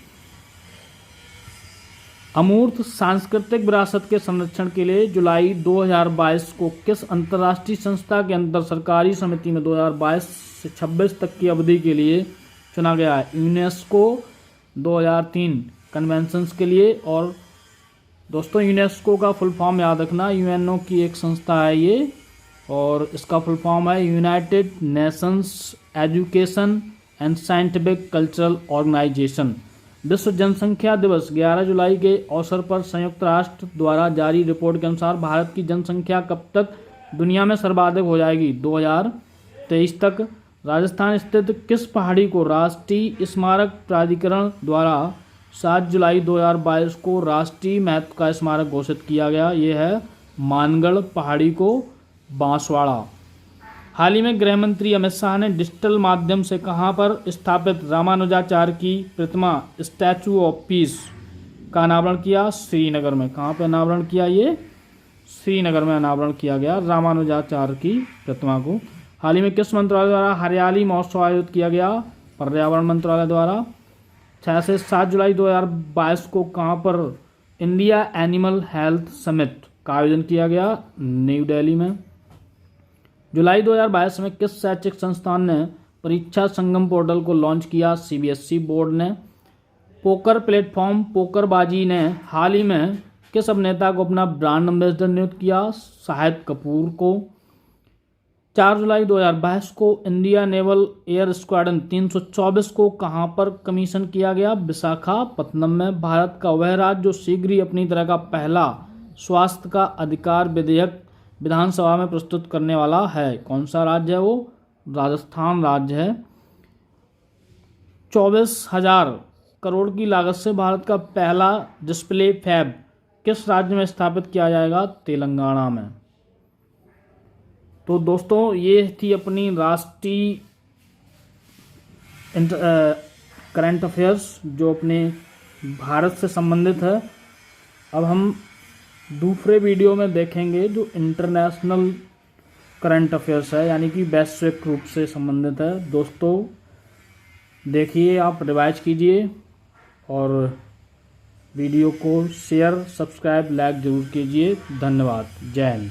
अमूर्त सांस्कृतिक विरासत के संरक्षण के लिए जुलाई 2022 को किस अंतर्राष्ट्रीय संस्था के अंतर सरकारी समिति में 2022 से 26 तक की अवधि के लिए चुना गया है? यूनेस्को 2003 कन्वेंशंस के लिए। और दोस्तों यूनेस्को का फुल फॉर्म याद रखना, यूएनओ की एक संस्था है ये, और इसका फुल फॉर्म है United Nations Education and Scientific Cultural Organisation. विश्व जनसंख्या दिवस 11 जुलाई के अवसर पर संयुक्त राष्ट्र द्वारा जारी रिपोर्ट के अनुसार भारत की जनसंख्या कब तक दुनिया में सर्वाधिक हो जाएगी? 2023 तक। राजस्थान स्थित किस पहाड़ी को राष्ट्रीय स्मारक प्राधिकरण द्वारा 7 जुलाई 2022 को राष्ट्रीय महत्व का स्मारक घोषित किया गया? ये है मानगढ़ पहाड़ी को बांसवाड़ा। हाल ही में गृह मंत्री अमित शाह ने डिजिटल माध्यम से कहां पर स्थापित रामानुजाचार्य की प्रतिमा स्टैचू ऑफ पीस का अनावरण किया? श्रीनगर में। कहां पर अनावरण किया? ये श्रीनगर में अनावरण किया गया रामानुजाचार्य की प्रतिमा को। हाल ही में किस मंत्रालय द्वारा हरियाली महोत्सव आयोजित किया गया? पर्यावरण मंत्रालय द्वारा। 6 से 7 जुलाई 2022 को कहां पर इंडिया एनिमल हेल्थ समिट का आयोजन किया गया? न्यू दिल्ली में। जुलाई 2022 में किस शैक्षिक संस्थान ने परीक्षा संगम पोर्टल को लॉन्च किया? सीबीएसई बोर्ड ने। पोकर प्लेटफॉर्म पोकरबाजी ने हाल ही में किस अभिनेता को अपना ब्रांड एम्बेसडर नियुक्त किया? शाहिद कपूर को। 4 जुलाई 2022 को इंडिया नेवल एयर स्क्वाड्रन 324 को कहां पर कमीशन किया गया? विशाखापत्तनम में। भारत का वह राज्य जो शीघ्र ही अपनी तरह का पहला स्वास्थ्य का अधिकार विधेयक विधानसभा में प्रस्तुत करने वाला है, कौन सा राज्य है वो? राजस्थान राज्य है। 24,000 करोड़ की लागत से भारत का पहला डिस्प्ले फैब किस राज्य में स्थापित किया जाएगा? तेलंगाना में। तो दोस्तों ये थी अपनी राष्ट्रीय करंट अफेयर्स जो अपने भारत से संबंधित है। अब हम दूसरे वीडियो में देखेंगे जो इंटरनेशनल करंट अफेयर्स है, यानी कि वैश्विक रूप से संबंधित है। दोस्तों देखिए, आप रिवाइज कीजिए और वीडियो को शेयर, सब्सक्राइब, लाइक जरूर कीजिए। धन्यवाद। जय हिंद।